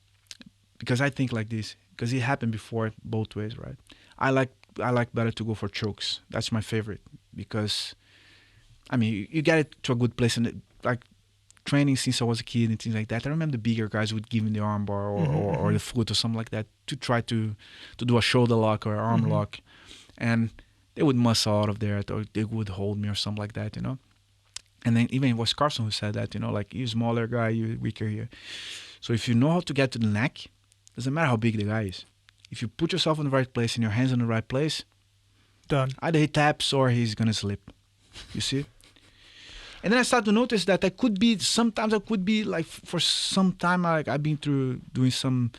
[SPEAKER 2] Because I think like this. Because it happened before both ways, right? I like better to go for chokes. That's my favorite. Because, I mean, you get it to a good place. And, like, training since I was a kid and things like that. I remember the bigger guys would give me the armbar or the foot or something like that to try to do a shoulder lock or arm lock. And they would muscle out of there or they would hold me or something like that, you know. And then even it was Carson who said that, you know, like, you're a smaller guy, you're weaker here. So if you know how to get to the neck, doesn't matter how big the guy is. If you put yourself in the right place and your hands in the right place,
[SPEAKER 3] done.
[SPEAKER 2] Either he taps or he's going to slip. You see? And then I start to notice that sometimes I could be like, for some time, like I've been through doing some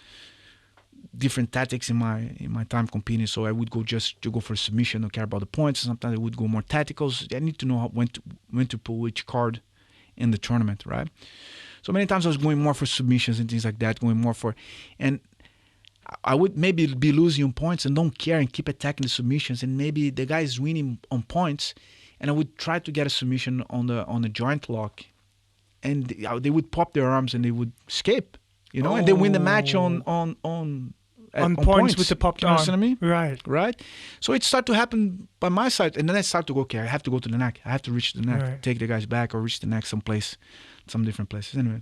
[SPEAKER 2] different tactics in my time competing. So I would go just to go for submission, don't care about the points. Sometimes I would go more tacticals. I need to know when to pull which card in the tournament, right? So many times I was going more for submissions and things like that, and I would maybe be losing on points and don't care and keep attacking the submissions, and maybe the guy is winning on points. And I would try to get a submission on the joint lock, and they would pop their arms and they would escape, you know, and they win the match on points
[SPEAKER 3] with the popped
[SPEAKER 2] you
[SPEAKER 3] arm.
[SPEAKER 2] Understand me?
[SPEAKER 3] Right.
[SPEAKER 2] So it started to happen by my side, and then I start to go, okay, I have to go to the neck. I have to reach the neck, take the guys back, or reach the neck some different places. Anyway,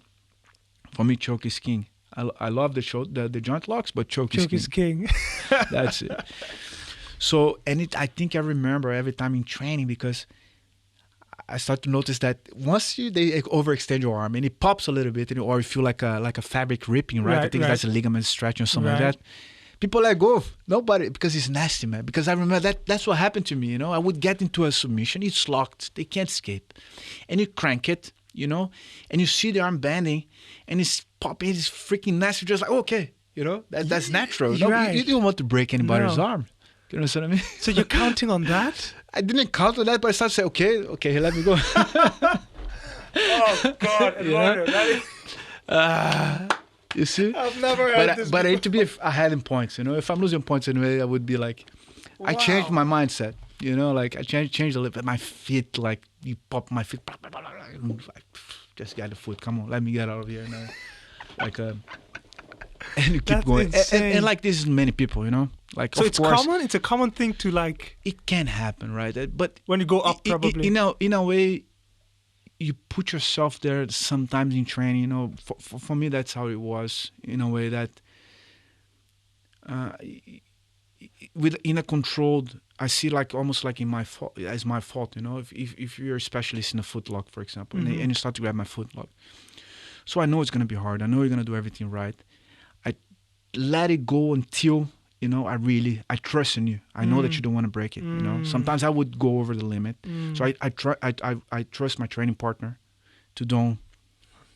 [SPEAKER 2] for me, choke is king. I love the joint locks, but choke is king. That's it. So, I think I remember every time in training, because I start to notice that once they overextend your arm and it pops a little bit, or you feel like a fabric ripping, right? I think that's a ligament stretching or something like that. People let go. Nobody, because it's nasty, man. Because I remember that's what happened to me, you know. I would get into a submission, it's locked, they can't escape, and you crank it, you know, and you see the arm bending, and it's popping, it's freaking nasty. Just like, okay, you know, that's natural. You don't want to break anybody's arm. You know what I mean?
[SPEAKER 3] So you're counting on that?
[SPEAKER 2] I didn't count on that, but I started to say, okay, let me go.
[SPEAKER 3] Oh, God, Eduardo.
[SPEAKER 2] You see?
[SPEAKER 3] I've never heard this
[SPEAKER 2] But I need to be ahead in points, you know? If I'm losing points anyway, I would be like... Wow. I changed my mindset, you know? Like, I changed a little bit. My feet, like, you pop my feet. Just got the foot. Come on, let me get out of here now. Like, and you keep going. And like, this is many people, you know? Like,
[SPEAKER 3] so
[SPEAKER 2] of
[SPEAKER 3] it's
[SPEAKER 2] course,
[SPEAKER 3] common? It's a common thing to, like...
[SPEAKER 2] It can happen, right? But
[SPEAKER 3] when you go up, probably.
[SPEAKER 2] In a way, you put yourself there sometimes in training, you know. For me, that's how it was, in a way that... in a controlled... I see like almost like as my fault, you know. If you're a specialist in a foot lock, for example, and you start to grab my foot lock. So I know it's going to be hard. I know you're going to do everything right. I let it go until... You know, I trust in you. I know that you don't want to break it. You know, sometimes I would go over the limit. So I trust my training partner to don't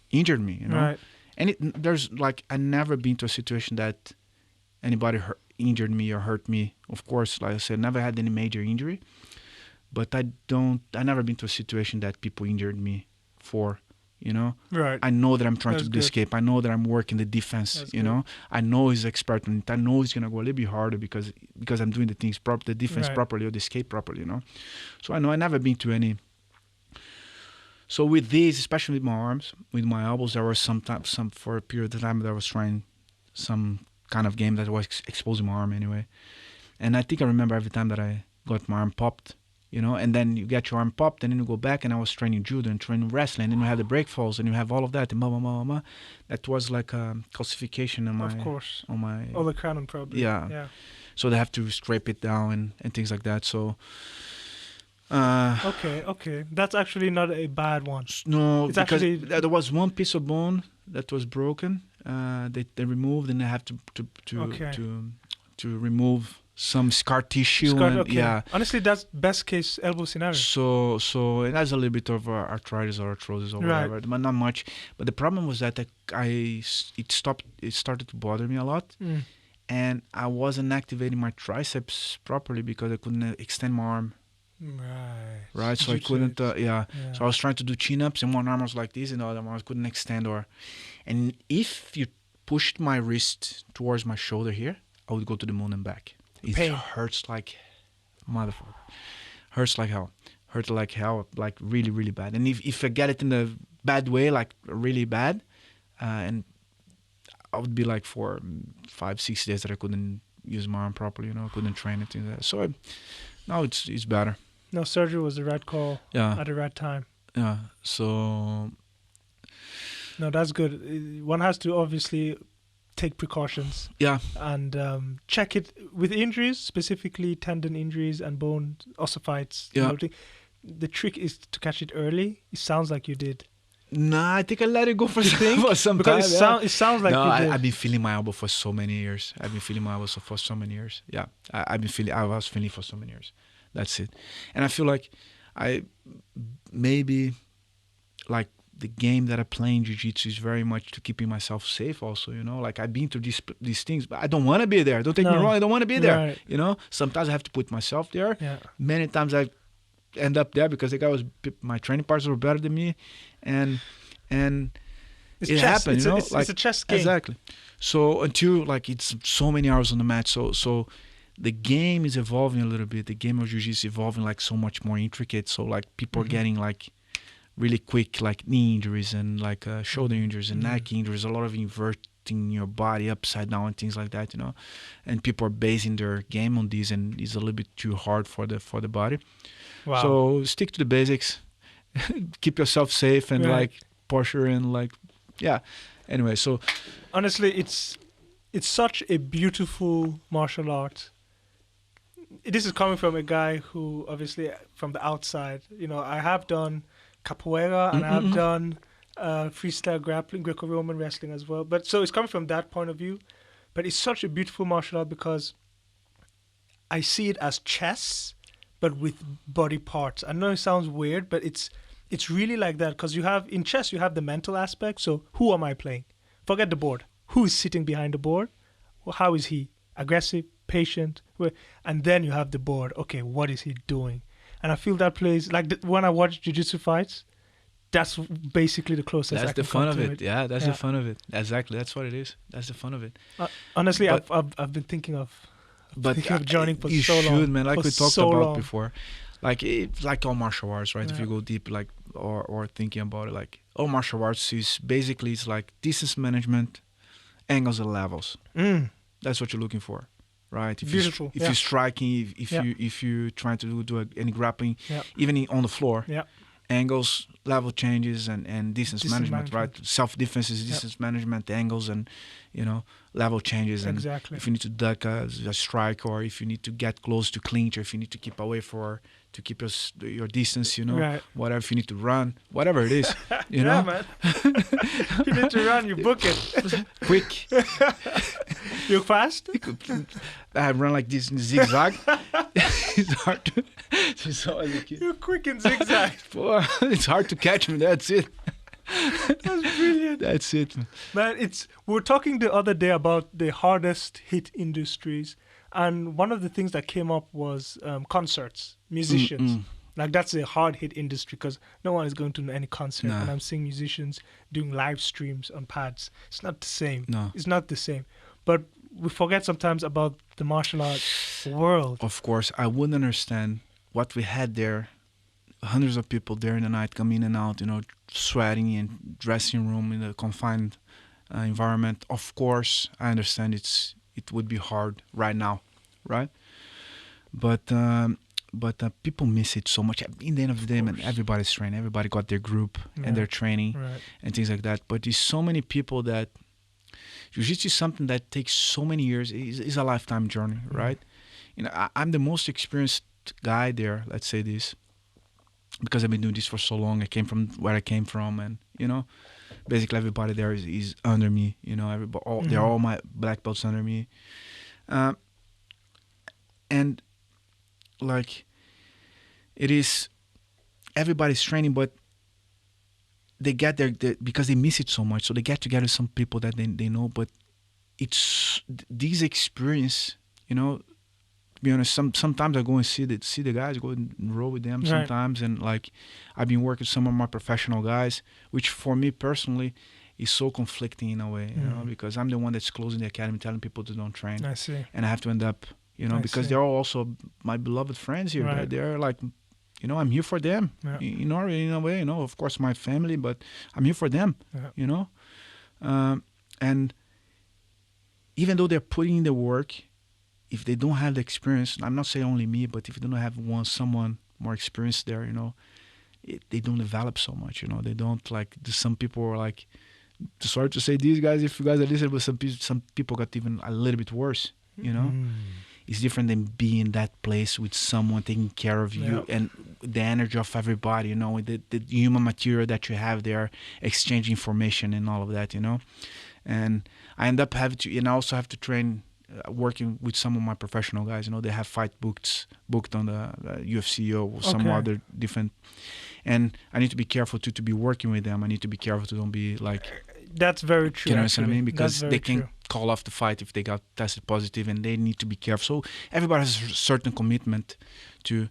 [SPEAKER 2] injure me. You know,
[SPEAKER 3] right.
[SPEAKER 2] And there's like I never been to a situation that anybody injured me or hurt me. Of course, like I said, never had any major injury. but I never been to a situation that people injured me for, you know.
[SPEAKER 3] Right.
[SPEAKER 2] I know that I'm trying
[SPEAKER 3] That's
[SPEAKER 2] to do
[SPEAKER 3] good.
[SPEAKER 2] escape. I know that I'm working the defense,
[SPEAKER 3] That's
[SPEAKER 2] you know. I know he's expert on it. I know he's going to go a little bit harder because I'm doing the things the defense
[SPEAKER 3] Right.
[SPEAKER 2] properly or the escape properly, you know. So I know I never been to any. So with these, especially with my arms, with my elbows, there was for a period of time that I was trying some kind of game that was exposing my arm anyway. And I think I remember every time that I got my arm popped, you know, and then you get your arm popped and then you go back, and I was training judo and training wrestling, and you have the break falls and you have all of that and blah, blah, blah, blah, blah. That was like a calcification on my...
[SPEAKER 3] Of course.
[SPEAKER 2] On my...
[SPEAKER 3] Oh, the crown probably.
[SPEAKER 2] Yeah. So they have to scrape it down and things like that. So...
[SPEAKER 3] Okay. That's actually not a bad one.
[SPEAKER 2] No,
[SPEAKER 3] It's
[SPEAKER 2] because
[SPEAKER 3] actually...
[SPEAKER 2] there was one piece of bone that was broken. They removed, and they have to remove some scar tissue. Yeah.
[SPEAKER 3] Honestly, that's best case elbow scenario.
[SPEAKER 2] So it has a little bit of arthritis or arthrosis or whatever, but not much. But the problem was that it started to bother me a lot, and I wasn't activating my triceps properly because I couldn't extend my arm. Right. So I couldn't. So I was trying to do chin-ups, and one arm was like this, and the other one I couldn't extend. And if you pushed my wrist towards my shoulder here, I would go to the moon and back. It hurts like motherfucker. Hurts like hell. Like really, really bad. And if I get it in a bad way, like really bad, and I would be like for 5-6 days that I couldn't use my arm properly, you know, couldn't train it. So now it's better.
[SPEAKER 3] No, surgery was the right call at the right time.
[SPEAKER 2] Yeah, so...
[SPEAKER 3] No, that's good. One has to obviously take precautions.
[SPEAKER 2] Yeah.
[SPEAKER 3] And check it with injuries, specifically tendon injuries and bone ossifites.
[SPEAKER 2] Yeah.
[SPEAKER 3] The trick is to catch it early. It sounds like you did.
[SPEAKER 2] Nah, I think I let it go for some
[SPEAKER 3] because
[SPEAKER 2] time.
[SPEAKER 3] It sounds like you did.
[SPEAKER 2] I've been feeling my elbow for so many years. Yeah, I was feeling for so many years. That's it. And I feel like maybe the game that I play in Jiu-Jitsu is very much to keeping myself safe also, you know. Like I've been through these things, but I don't want to be there. Don't take me wrong, I don't want to be there.
[SPEAKER 3] Right.
[SPEAKER 2] You know, sometimes I have to put myself there.
[SPEAKER 3] Yeah.
[SPEAKER 2] Many times I end up there because my training partners were better than me, and it happened, you know.
[SPEAKER 3] It's a chess game.
[SPEAKER 2] Exactly. So until it's so many hours on the mat, so the game is evolving a little bit. The game of Jiu-Jitsu is evolving so much more intricate. So people are getting really quick knee injuries and shoulder injuries and neck injuries. A lot of inverting your body upside down and things like that, you know. And people are basing their game on these, and it's a little bit too hard for the body.
[SPEAKER 3] Wow.
[SPEAKER 2] So stick to the basics. Keep yourself safe and posture and Anyway, so
[SPEAKER 3] honestly, it's such a beautiful martial art. This is coming from a guy who, obviously, from the outside, you know, I have done capoeira and I have done freestyle grappling, Greco-Roman wrestling as well. But so it's coming from that point of view. But it's such a beautiful martial art because I see it as chess, but with body parts. I know it sounds weird, but it's really like that, because in chess you have the mental aspect. So who am I playing? Forget the board. Who is sitting behind the board? How is he? Aggressive, patient? And then you have the board. Okay, what is he doing? And I feel that plays when I watch Jiu-Jitsu fights, that's basically the closest.
[SPEAKER 2] That's
[SPEAKER 3] I can
[SPEAKER 2] the fun
[SPEAKER 3] come
[SPEAKER 2] of
[SPEAKER 3] to
[SPEAKER 2] it. Yeah, that's the fun of it. Exactly, that's what it is. That's the fun of it.
[SPEAKER 3] Honestly, I've been thinking of joining for
[SPEAKER 2] you
[SPEAKER 3] so long.
[SPEAKER 2] You should, man. Like we talked
[SPEAKER 3] so
[SPEAKER 2] about
[SPEAKER 3] long.
[SPEAKER 2] before. Like all martial arts, right? Yeah. If you go deep, or thinking about it, all martial arts is basically it's distance management, angles and levels. That's what you're looking for, right? If
[SPEAKER 3] Beautiful.
[SPEAKER 2] If you're striking, if you're trying to do any grappling, even on the floor, angles, level changes, and distance management, right? Self defense is distance management, angles, and level changes. And
[SPEAKER 3] exactly.
[SPEAKER 2] if you need to duck a strike, or if you need to get close to clinch, or if you need to keep away to keep your distance, whatever. If you need to run, whatever it is,
[SPEAKER 3] yeah, man. You need to run, you book it.
[SPEAKER 2] Quick.
[SPEAKER 3] You're fast?
[SPEAKER 2] I run like this in zigzag. It's hard to...
[SPEAKER 3] You're quick in zigzag.
[SPEAKER 2] It's hard to catch me, that's it.
[SPEAKER 3] That's brilliant.
[SPEAKER 2] That's it.
[SPEAKER 3] Man, we were talking the other day about the hardest hit industries, and one of the things that came up was concerts, musicians. Like that's a hard hit industry because no one is going to any concert,
[SPEAKER 2] Nah.
[SPEAKER 3] and I'm seeing musicians doing live streams on pads. It's not the same.
[SPEAKER 2] No.
[SPEAKER 3] It's not the same. But we forget sometimes about the martial arts world.
[SPEAKER 2] Of course, I wouldn't understand what we had there. Hundreds of people there in the night, come in and out, sweating in dressing room in a confined environment. Of course, I understand it would be hard right now, right? But people miss it so much. In the end of the day, man, everybody's training. Everybody got their group and their training
[SPEAKER 3] Right.
[SPEAKER 2] and things like that. But there's so many people that Jiu-Jitsu is something that takes so many years. It's a lifetime journey, right? I'm the most experienced guy there. Let's say this, because I've been doing this for so long. I came from where I came from, and basically everybody there is under me. They're all my black belts under me, and like it is everybody's training, but they get there because they miss it so much. So they get together with some people that they know, but it's these experience, to be honest, sometimes I go and see the guys, go and roll with them sometimes, and like I've been working with some of my professional guys, which for me personally is so conflicting in a way, because I'm the one that's closing the academy, telling people to don't train.
[SPEAKER 3] I see.
[SPEAKER 2] And I have to end up, because they're all also my beloved friends here.
[SPEAKER 3] Right.
[SPEAKER 2] They're like, I'm here for them.
[SPEAKER 3] Yeah.
[SPEAKER 2] In Norway, in a way, of course my family, but I'm here for them.
[SPEAKER 3] Yeah.
[SPEAKER 2] And even though they're putting in the work, if they don't have the experience, I'm not saying only me, but if you don't have someone more experienced there, they don't develop so much. They don't like. Some people are like, sorry to say these guys, if you guys are listening, but some people got even a little bit worse. It's different than being in that place with someone taking care of you and the energy of everybody, the human material that you have there, exchange information and all of that, And I end up having to, and I also have to train, working with some of my professional guys. They have fight booked on the UFC or some other different, and I need to be careful to be working with them. I need to be careful to don't be like.
[SPEAKER 3] That's very true.
[SPEAKER 2] You know what I mean? Because they can
[SPEAKER 3] true.
[SPEAKER 2] call off the fight if they got tested positive, and they need to be careful. So everybody has a certain commitment to.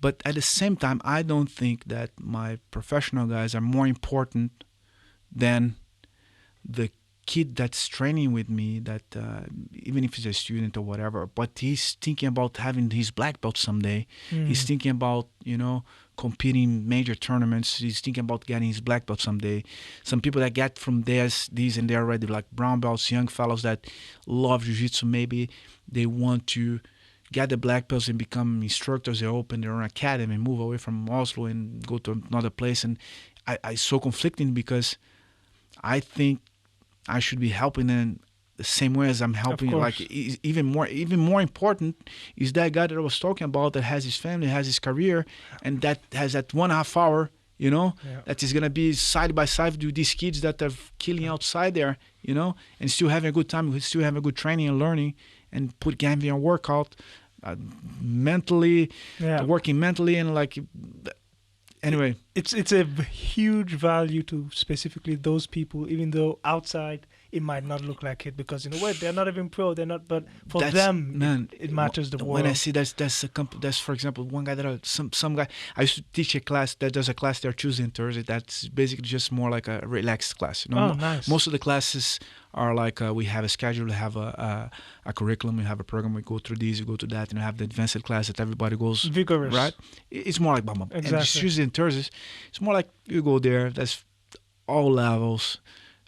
[SPEAKER 2] But at the same time, I don't think that my professional guys are more important than the kid that's training with me, that even if he's a student or whatever, but he's thinking about having his black belt someday. He's thinking about, competing major tournaments. He's thinking about getting his black belt someday. Some people that get from these and they're already like brown belts, young fellows that love jiu-jitsu, maybe they want to get the black belts and become instructors. They open their own academy and move away from Oslo and go to another place. And it's so conflicting because I think I should be helping them the same way as I'm helping. Like even more important is that guy that I was talking about that has his family, has his career, and that has that 1.5 hour, that is gonna be side by side with these kids that are killing outside there, and still having a good time, still having a good training and learning, and having a workout, mentally, working mentally, and like. Anyway,
[SPEAKER 3] it's a huge value to specifically those people, even though outside it might not look like it, because in a way they're not even pro, they're not, but for them it matters the world.
[SPEAKER 2] When I see that's for example one guy that some guy I used to teach a class that does a class there Tuesday and Thursday that's basically just more like a relaxed class.
[SPEAKER 3] Nice.
[SPEAKER 2] Most of the classes are like we have a schedule, we have a curriculum, we have a program, we go through these, we go to that, and we have the advanced class that everybody goes
[SPEAKER 3] vigorous,
[SPEAKER 2] right? It's more like bam, bam.
[SPEAKER 3] Exactly.
[SPEAKER 2] And Tuesday and Thursdays, it's more like you go there. That's all levels.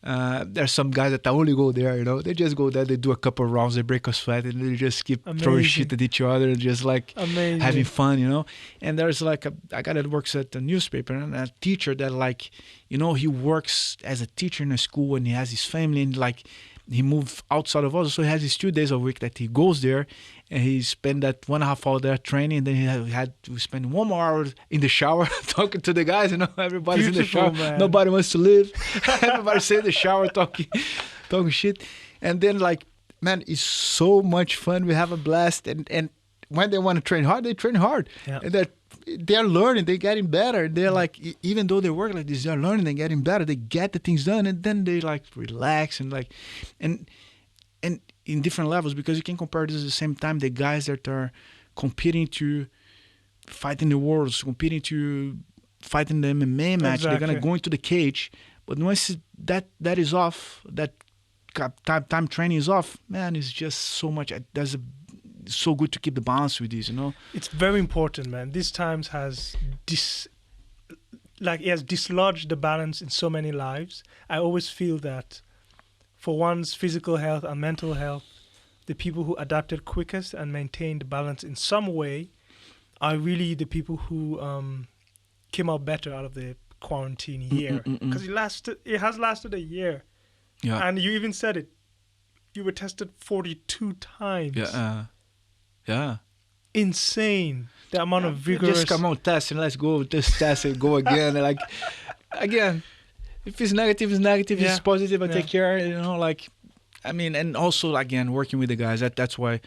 [SPEAKER 2] There's some guys that only go there, they just go there, they do a couple of rounds, they break a sweat, and they just keep throwing shit at each other and just like having fun, And there's like a guy that works at the newspaper and a teacher that like, he works as a teacher in a school and he has his family and like he moved outside of us, so he has his 2 days a week that he goes there and he spent that 1.5 hour there training, and then he had to spend 1 more hour in the shower talking to the guys. Everybody's in the shower. Man. Nobody wants to leave. Everybody's in the shower talking shit. And then like, man, it's so much fun. We have a blast. And when they want to train hard, they train hard. Yeah. And they're learning, they're getting better. They're like, even though they work like this, they're learning, they're getting better. They get the things done, and then they like relax and like, and in different levels, because you can compare this at the same time. The guys that are competing to fighting the worlds, competing to fight in the MMA match. They're gonna go into the cage, but once that is off, that time training is off, man, it's just so much. It's so good to keep the balance with this, you know.
[SPEAKER 3] It's very important, man. These times has it has dislodged the balance in so many lives. I always feel that for one's physical health and mental health, the people who adapted quickest and maintained the balance in some way are really the people who came out better out of the quarantine year. Because it has lasted a year.
[SPEAKER 2] Yeah.
[SPEAKER 3] And you even said it. You were tested 42 times.
[SPEAKER 2] Yeah.
[SPEAKER 3] Insane. The amount of vigorous...
[SPEAKER 2] Just come on, test and let's go. Just test and go again. And again, if it's negative, it's negative. If it's positive, I take care. You know, and also, again, working with the guys. That's why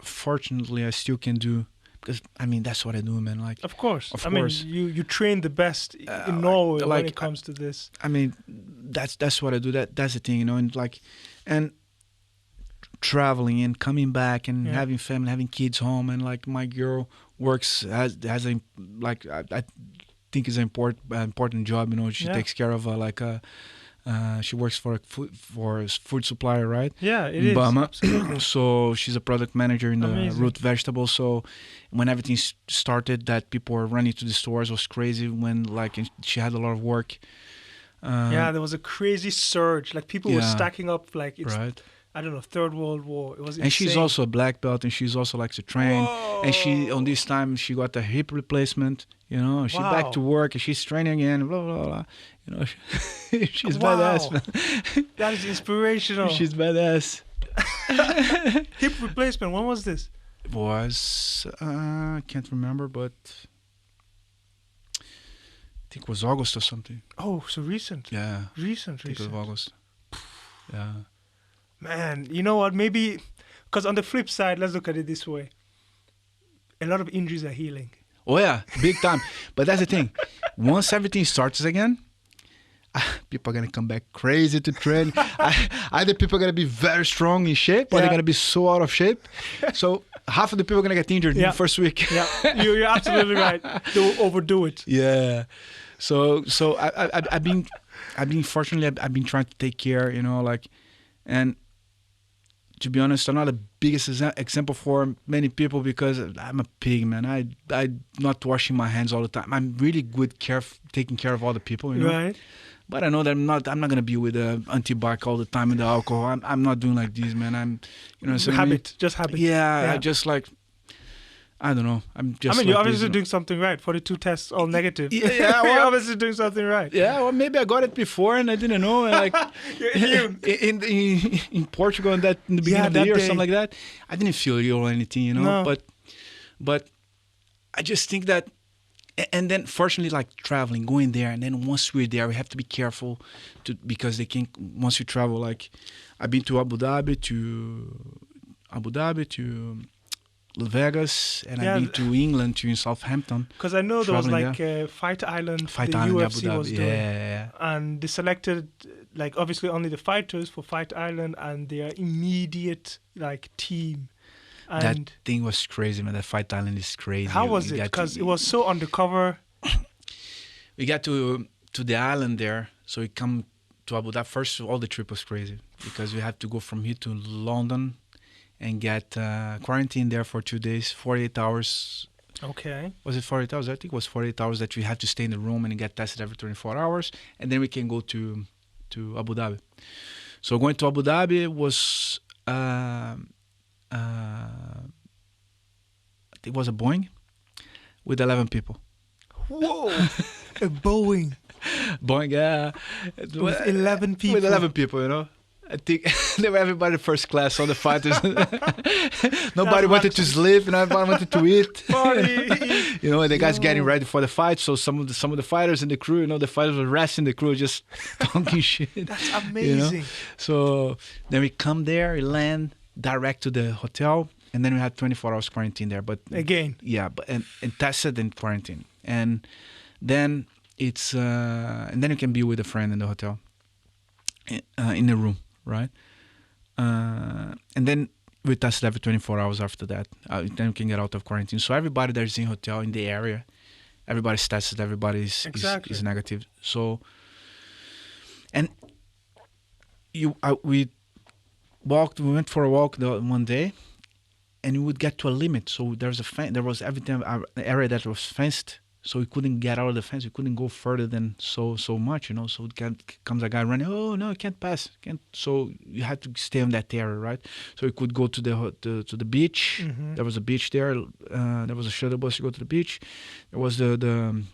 [SPEAKER 2] fortunately, I still can do... Because, that's what I do, man.
[SPEAKER 3] Of course. You train the best in Norway when it comes to this.
[SPEAKER 2] That's what I do. That's the thing, you know. And traveling and coming back and having family, having kids home, and my girl works has a I think it's an important job. You know, she takes care of she works for a food supplier, right?
[SPEAKER 3] Yeah, it is.
[SPEAKER 2] Absolutely. So she's a product manager in the root vegetables. So when everything started, that people were running to the stores, was crazy. When and she had a lot of work.
[SPEAKER 3] There was a crazy surge. People were stacking up. It's,
[SPEAKER 2] right.
[SPEAKER 3] I don't know, Third World War. It was insane.
[SPEAKER 2] And she's also a black belt, and she's also likes to train.
[SPEAKER 3] Whoa.
[SPEAKER 2] And she on this time she got a hip replacement. You know, she's back to work and she's training again. Blah blah blah. You know, she's badass, man.
[SPEAKER 3] That is inspirational.
[SPEAKER 2] She's badass.
[SPEAKER 3] Hip replacement. When was this?
[SPEAKER 2] It was I can't remember, but I think it was August or something.
[SPEAKER 3] Oh, so recent.
[SPEAKER 2] Yeah.
[SPEAKER 3] Recent.
[SPEAKER 2] I think it was August. Yeah.
[SPEAKER 3] Man, you know what? Maybe because on the flip side, let's look at it this way. A lot of injuries are healing.
[SPEAKER 2] Oh yeah, big time. But that's the thing. Once everything starts again, people are gonna come back crazy to train. Either people are gonna be very strong in shape, or they're gonna be so out of shape. So half of the people are gonna get injured in the first week.
[SPEAKER 3] Yeah, you're absolutely right. They'll overdo it.
[SPEAKER 2] Yeah. So I've been fortunately I've been trying to take care, you know, and to be honest, I'm not the biggest example for many people because I'm a pig, man. I'm not washing my hands all the time. I'm really good taking care of other people, you know.
[SPEAKER 3] Right.
[SPEAKER 2] But I know that I'm not gonna be with the antibac all the time and the alcohol. I'm not doing like this, man. I'm, you know,
[SPEAKER 3] just habit.
[SPEAKER 2] Yeah, I just I don't know. I'm just.
[SPEAKER 3] You're obviously doing something right. 42 tests, all negative.
[SPEAKER 2] Yeah,
[SPEAKER 3] well, you're obviously doing something right.
[SPEAKER 2] Yeah, well, maybe I got it before and I didn't know. And in Portugal, in the beginning of the year or something like that, I didn't feel ill or anything, you know. No. But I just think that, and then fortunately, traveling, going there, and then once we're there, we have to be careful because they can. Once you travel, I've been to Abu Dhabi to Las Vegas, and I've been to England, to Southampton.
[SPEAKER 3] Because I know there was Fight Island, UFC was doing.
[SPEAKER 2] Yeah.
[SPEAKER 3] And they selected, obviously only the fighters for Fight Island and their immediate, team. And
[SPEAKER 2] that thing was crazy, man. That Fight Island is crazy.
[SPEAKER 3] How was it? Because it was so undercover.
[SPEAKER 2] We got to the island there, so we come to Abu Dhabi. First, all the trip was crazy because we had to go from here to London and get quarantined there for 2 days, 48 hours.
[SPEAKER 3] Okay.
[SPEAKER 2] Was it 48 hours? I think it was 48 hours that we had to stay in the room and get tested every 24 hours. And then we can go to Abu Dhabi. So going to Abu Dhabi was, it was a Boeing with 11 people.
[SPEAKER 3] Whoa! A Boeing.
[SPEAKER 2] Boeing, yeah.
[SPEAKER 3] With 11 people.
[SPEAKER 2] With 11 people, you know. I think they were everybody first class, all the fighters. Nobody wanted to sleep, and everybody wanted to eat.
[SPEAKER 3] Party.
[SPEAKER 2] You know, and the guys getting ready for the fight. So some of the fighters in the crew, you know, the fighters were resting the crew, just talking shit.
[SPEAKER 3] That's amazing.
[SPEAKER 2] You know? So then we come there, we land direct to the hotel, and then we had 24 hours quarantine there. But
[SPEAKER 3] again,
[SPEAKER 2] yeah, but and tested and quarantine, and then it's and then you can be with a friend in the hotel, in the room. Right, and then we tested every 24 hours after that. Then we can get out of quarantine. So everybody that's in hotel in the area, everybody's tested. Everybody's
[SPEAKER 3] Exactly.
[SPEAKER 2] is negative. So, and we went for a walk one day, and we would get to a limit. So there was everything an area that was fenced. So we couldn't get out of the fence. We couldn't go further than so much, you know. So comes a guy running. Oh no, you can't pass. Can't. So you had to stay on that area, right? So we could go to the beach.
[SPEAKER 3] Mm-hmm.
[SPEAKER 2] There was a beach there. There was a shuttle bus to go to the beach. There was the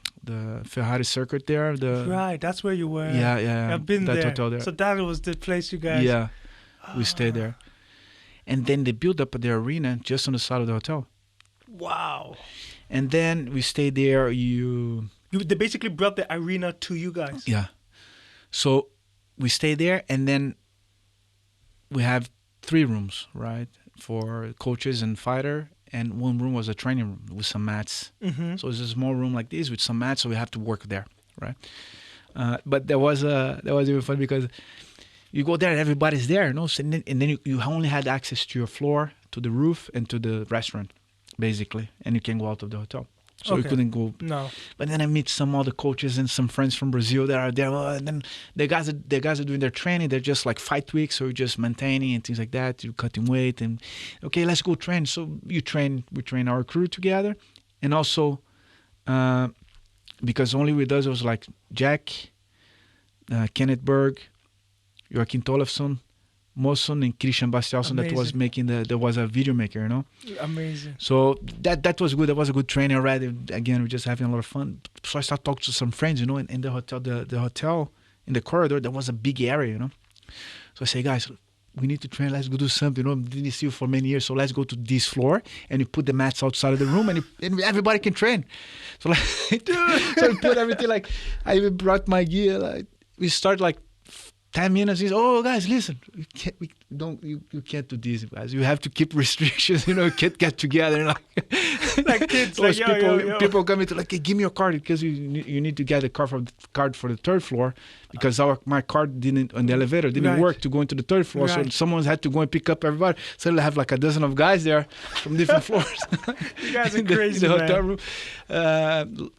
[SPEAKER 2] Ferrari circuit there.
[SPEAKER 3] Right, that's where you were.
[SPEAKER 2] Yeah.
[SPEAKER 3] I've been
[SPEAKER 2] that
[SPEAKER 3] there.
[SPEAKER 2] hotel there.
[SPEAKER 3] So that was the place you guys.
[SPEAKER 2] Yeah, we stayed there, and then they built up the arena just on the side of the hotel.
[SPEAKER 3] Wow.
[SPEAKER 2] And then we stayed there.
[SPEAKER 3] They basically brought the arena to you guys.
[SPEAKER 2] Yeah. So we stay there, and then we have 3 rooms, right, for coaches and fighter, and one room was a training room with some mats.
[SPEAKER 3] Mm-hmm.
[SPEAKER 2] So it's a small room like this with some mats, so we have to work there, right? But that was even fun because you go there and everybody's there, you know, so, and then you only had access to your floor, to the roof, and to the restaurant, basically, and you can go out of the hotel. So we couldn't go.
[SPEAKER 3] No.
[SPEAKER 2] But then I meet some other coaches and some friends from Brazil that are there. And then the guys are doing their training. They're just like fight weeks, so you're just maintaining and things like that. You're cutting weight and okay, let's go train. So we train our crew together, and also because only with us it was like Jack, Kenneth Berg, Joaquin Tollefson, Mosson, and Christian Bastielson. That was making there was a video maker, you know.
[SPEAKER 3] Amazing.
[SPEAKER 2] So that was good. That was a good training already. Again, we're just having a lot of fun. So I started talking to some friends, you know, in the hotel. The hotel in the corridor, there was a big area, you know. So I say, guys, we need to train. Let's go do something. You know, didn't see you for many years, so let's go to this floor and you put the mats outside of the room, and everybody can train. So like, so we put everything like. I even brought my gear. Like we start like 10 minutes. He's, oh guys, listen, you can't do this, guys. You have to keep restrictions. You know, you can't get together
[SPEAKER 3] like kids. Like,
[SPEAKER 2] people coming to like, hey, give me your card because you need to get a card for the 3rd floor because my card didn't on the elevator didn't work to go into the 3rd floor.
[SPEAKER 3] Right.
[SPEAKER 2] So someone had to go and pick up everybody. So I have like a dozen of guys there from different floors.
[SPEAKER 3] You guys are crazy,
[SPEAKER 2] in the hotel
[SPEAKER 3] man.
[SPEAKER 2] room.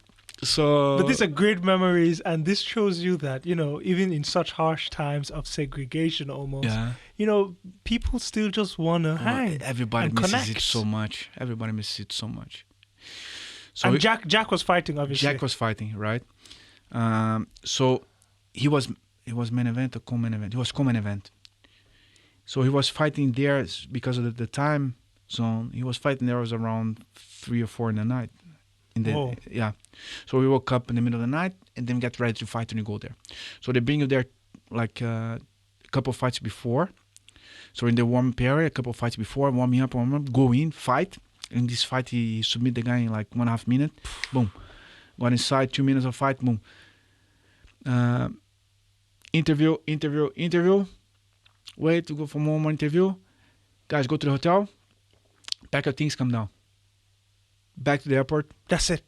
[SPEAKER 2] But
[SPEAKER 3] these are great memories, and this shows you that, you know, even in such harsh times of segregation almost, you know, people still just want to hang.
[SPEAKER 2] Everybody
[SPEAKER 3] and
[SPEAKER 2] misses
[SPEAKER 3] connect.
[SPEAKER 2] it so much. Everybody misses it so much. So
[SPEAKER 3] and Jack was fighting, obviously.
[SPEAKER 2] Jack was fighting, right? So he was main event or co-main event? He was co-main event. So he was fighting there because of the time zone. He was fighting there was around 3 or 4 in the night. So we woke up in the middle of the night and then get ready to fight and you go there. So they bring you there like a couple of fights before. So in the warm-up area, a couple of fights before, warm up, go in, fight. In this fight, he submit the guy in like 1.5 minutes. Boom. Got inside, 2 minutes of fight, boom. Interview. Wait to go for more interview. Guys, go to the hotel. Pack your things, come down. Back to the airport.
[SPEAKER 3] That's it.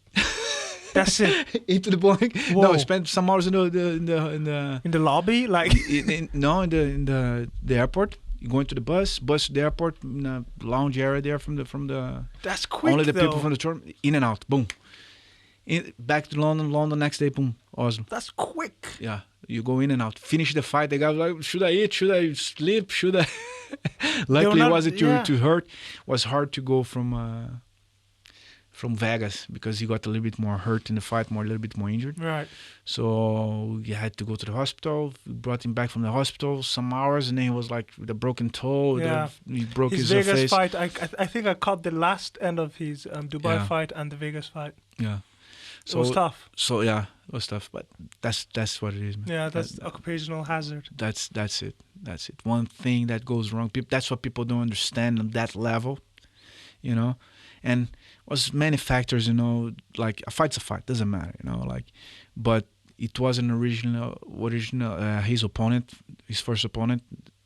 [SPEAKER 3] That's it.
[SPEAKER 2] Into the Boeing.
[SPEAKER 3] Whoa.
[SPEAKER 2] No, spent some hours in the
[SPEAKER 3] lobby, like
[SPEAKER 2] in the airport. You go into the bus to the airport, in the lounge area there from the.
[SPEAKER 3] That's quick.
[SPEAKER 2] Only the
[SPEAKER 3] though.
[SPEAKER 2] people from the tour, in and out, boom. Back to London next day, boom, Oslo.
[SPEAKER 3] That's quick.
[SPEAKER 2] Yeah, you go in and out. Finish the fight. The guy was like, should I eat? Should I sleep? Should I? Luckily, it wasn't too hurt. It was hard to go from Vegas because he got a little bit more hurt in the fight, a little bit more injured.
[SPEAKER 3] Right.
[SPEAKER 2] So he had to go to the hospital. We brought him back from the hospital some hours, and then he was like with a broken toe.
[SPEAKER 3] Yeah.
[SPEAKER 2] He broke his
[SPEAKER 3] Vegas
[SPEAKER 2] face.
[SPEAKER 3] fight. I think I caught the last end of his Dubai fight and the Vegas fight.
[SPEAKER 2] Yeah.
[SPEAKER 3] So, it was tough.
[SPEAKER 2] So yeah, it was tough, but that's what it is, man.
[SPEAKER 3] Yeah, that's occupational hazard.
[SPEAKER 2] That's it. That's it. One thing that goes wrong. That's what people don't understand on that level, you know. And was many factors, you know. Like a fight's a fight, doesn't matter, you know. Like, but it was an original his opponent, his first opponent.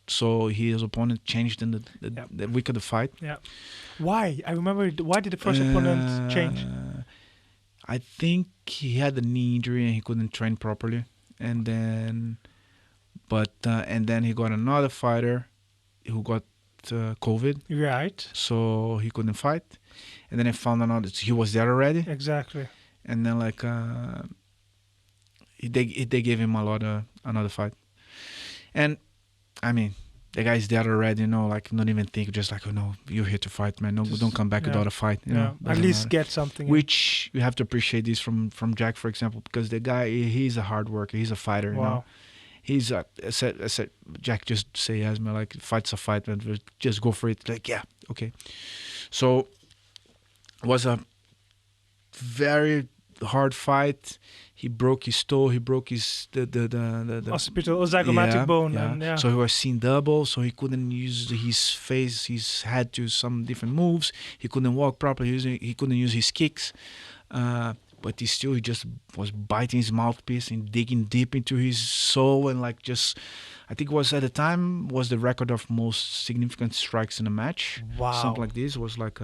[SPEAKER 2] So his opponent changed in the week of the fight.
[SPEAKER 3] Yeah. Why? I remember. Why did the first opponent change?
[SPEAKER 2] I think he had a knee injury and he couldn't train properly, and then he got another fighter who got COVID,
[SPEAKER 3] Right.
[SPEAKER 2] so he couldn't fight. And then I found out that he was there already.
[SPEAKER 3] Exactly.
[SPEAKER 2] And then like they gave him another fight. And I mean, the guy's there already, like not even think, just like, oh no, you're here to fight, man. No, don't come back without a fight.
[SPEAKER 3] At least get something.
[SPEAKER 2] Which you have to appreciate this from Jack, for example, because the guy, he's a hard worker, he's a fighter.
[SPEAKER 3] Wow.
[SPEAKER 2] He's I said, Jack, just say yes, man. Like, fight's a fight, man. Just go for it. Like, yeah, okay. So it was a very hard fight. He broke his toe. He broke his the
[SPEAKER 3] occipital zygomatic bone.
[SPEAKER 2] Yeah.
[SPEAKER 3] And,
[SPEAKER 2] So he was seeing double. So he couldn't use his head to some different moves. He couldn't walk properly. He couldn't use his kicks. But he just was biting his mouthpiece and digging deep into his soul, and like just, I think was at the time was the record of most significant strikes in a match.
[SPEAKER 3] Wow.
[SPEAKER 2] Something like this was like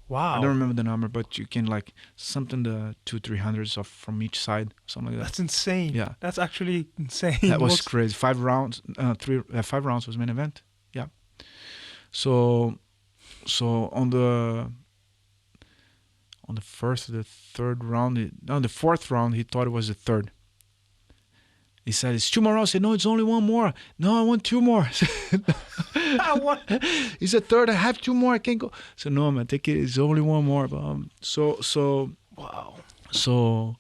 [SPEAKER 3] wow.
[SPEAKER 2] I don't remember the number, but you can like something the 200-300s of from each side, something like that.
[SPEAKER 3] That's insane.
[SPEAKER 2] Yeah,
[SPEAKER 3] that's actually insane.
[SPEAKER 2] That was crazy. 5 rounds. 5 rounds was main event. Yeah. So on the first or the third round, the fourth round, he thought it was the third. He said, it's 2 more rounds. I said, no, it's only 1 more. No, I want 2 more. He said, third, I have 2 more. I can't go. So no, man, take it. It's only 1 more. But,
[SPEAKER 3] wow.
[SPEAKER 2] So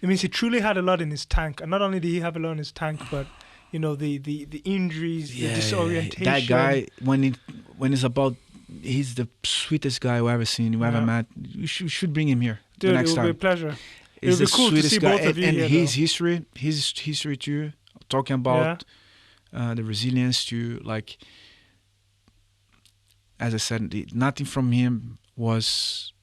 [SPEAKER 3] it means he truly had a lot in his tank. And not only did he have a lot in his tank, but the injuries, the disorientation.
[SPEAKER 2] That guy, when it's about, he's the sweetest guy I've ever seen, ever met. You should bring him here.
[SPEAKER 3] Dude,
[SPEAKER 2] the next
[SPEAKER 3] it would
[SPEAKER 2] time.
[SPEAKER 3] be a pleasure.
[SPEAKER 2] He's the
[SPEAKER 3] cool
[SPEAKER 2] sweetest guy,
[SPEAKER 3] both of you
[SPEAKER 2] and
[SPEAKER 3] here,
[SPEAKER 2] his history too. Talking about the resilience to, like, as I said, nothing from him was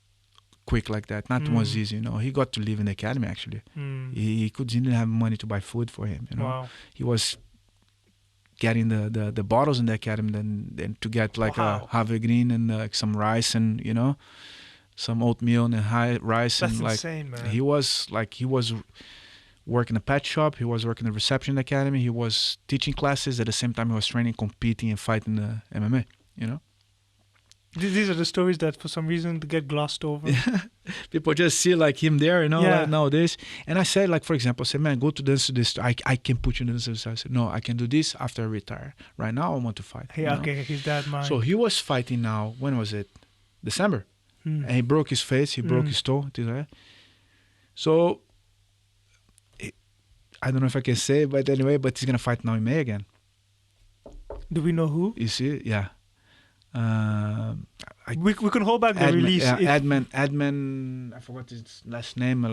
[SPEAKER 2] quick like that. Nothing was easy. He got to live in the academy actually. He didn't have money to buy food for him.
[SPEAKER 3] Wow.
[SPEAKER 2] He was getting the bottles in the academy, then to get like a havregryn and some rice and some oatmeal and rice.
[SPEAKER 3] That's
[SPEAKER 2] and like
[SPEAKER 3] insane, man.
[SPEAKER 2] he was working a pet shop. He was working the reception academy. He was teaching classes at the same time. He was training, competing, and fighting the MMA.
[SPEAKER 3] These are the stories that for some reason get glossed over.
[SPEAKER 2] People just see like him there, like nowadays. And I said, like, for example, I said, man, go to this. I can put you in this. I said, no, I can do this after I retire. Right now, I want to fight.
[SPEAKER 3] Yeah, okay, he's that mind.
[SPEAKER 2] So he was fighting now. When was it? December. And he broke his face. He broke his toe. So I don't know if I can say, but anyway, but he's gonna fight now in May again.
[SPEAKER 3] Do we know who?
[SPEAKER 2] You see, yeah.
[SPEAKER 3] We can hold back the release.
[SPEAKER 2] Admin, I forgot his last name.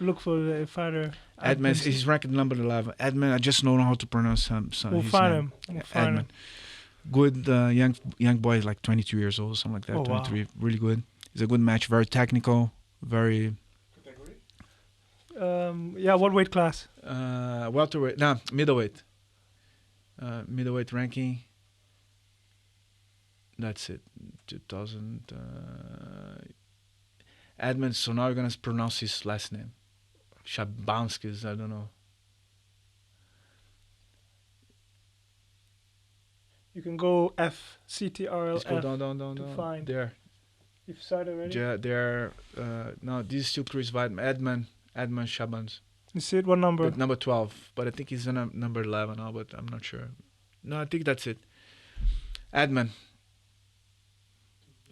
[SPEAKER 3] Look for the fighter.
[SPEAKER 2] Admin, he's ranked number 11. Admin, I just don't know how to pronounce him. So
[SPEAKER 3] we'll find him.
[SPEAKER 2] Admin. Good young boy, like 22 years old, something like that. 23, wow. Really good. It's a good match, very technical, very.
[SPEAKER 3] What weight class?
[SPEAKER 2] Welterweight, no, middleweight. Middleweight ranking. That's it. 2000. Admin. So now you're gonna pronounce his last name. Shabanskis. I don't know.
[SPEAKER 3] You can go FCTRL.
[SPEAKER 2] Let's go down.
[SPEAKER 3] Find.
[SPEAKER 2] There.
[SPEAKER 3] You've started already.
[SPEAKER 2] Yeah, there. No, this is still Chris Weidman. Admin Shabans.
[SPEAKER 3] You see it? What number?
[SPEAKER 2] But number 12. But I think he's on number 11 now, but I'm not sure. No, I think that's it. Admin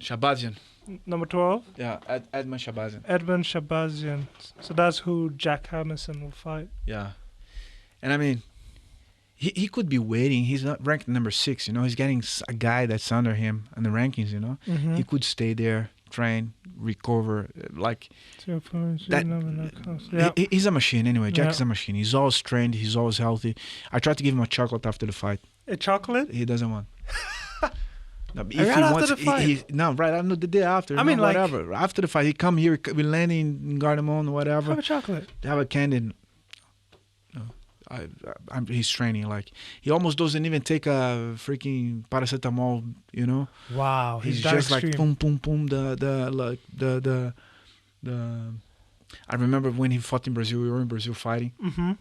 [SPEAKER 2] Shabazian.
[SPEAKER 3] Number 12?
[SPEAKER 2] Yeah, Edmund Shabazian.
[SPEAKER 3] Edmund Shabazian. So that's who Jack Hamilton will fight.
[SPEAKER 2] Yeah. And I mean, he could be waiting. He's not ranked number 6, He's getting a guy that's under him in the rankings,
[SPEAKER 3] Mm-hmm.
[SPEAKER 2] He could stay there, train, recover, like that. He's a machine anyway. Jack is a machine. He's always trained. He's always healthy. I tried to give him a chocolate after the fight.
[SPEAKER 3] A chocolate?
[SPEAKER 2] He doesn't want. No, if
[SPEAKER 3] right
[SPEAKER 2] he
[SPEAKER 3] after
[SPEAKER 2] wants,
[SPEAKER 3] the fight?
[SPEAKER 2] right after the day after.
[SPEAKER 3] I mean,
[SPEAKER 2] whatever. Like, after the fight, he come here. We land in Gardemont, whatever.
[SPEAKER 3] Have a chocolate.
[SPEAKER 2] Have a candy. No, he's training. Like, he almost doesn't even take a freaking paracetamol.
[SPEAKER 3] Wow,
[SPEAKER 2] he's just extreme. Like boom, boom, boom. The. I remember when he fought in Brazil. We were in Brazil fighting,
[SPEAKER 3] mm-hmm.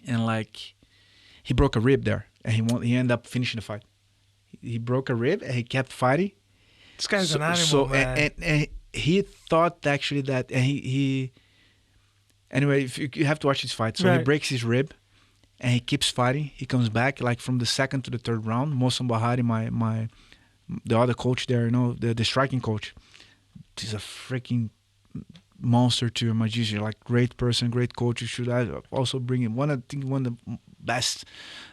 [SPEAKER 2] and like, he broke a rib there, and he ended up finishing the fight. He broke a rib and he kept fighting.
[SPEAKER 3] This guy's an animal, man.
[SPEAKER 2] And he thought actually that, and he anyway, if you have to watch his fight. So he breaks his rib and he keeps fighting. He comes back like from the second to the third round. Mohsen Bahari, the other coach there, the striking coach, he's a freaking monster to my jiu-jitsu, like great person, great coach. You should also bring him. One of the best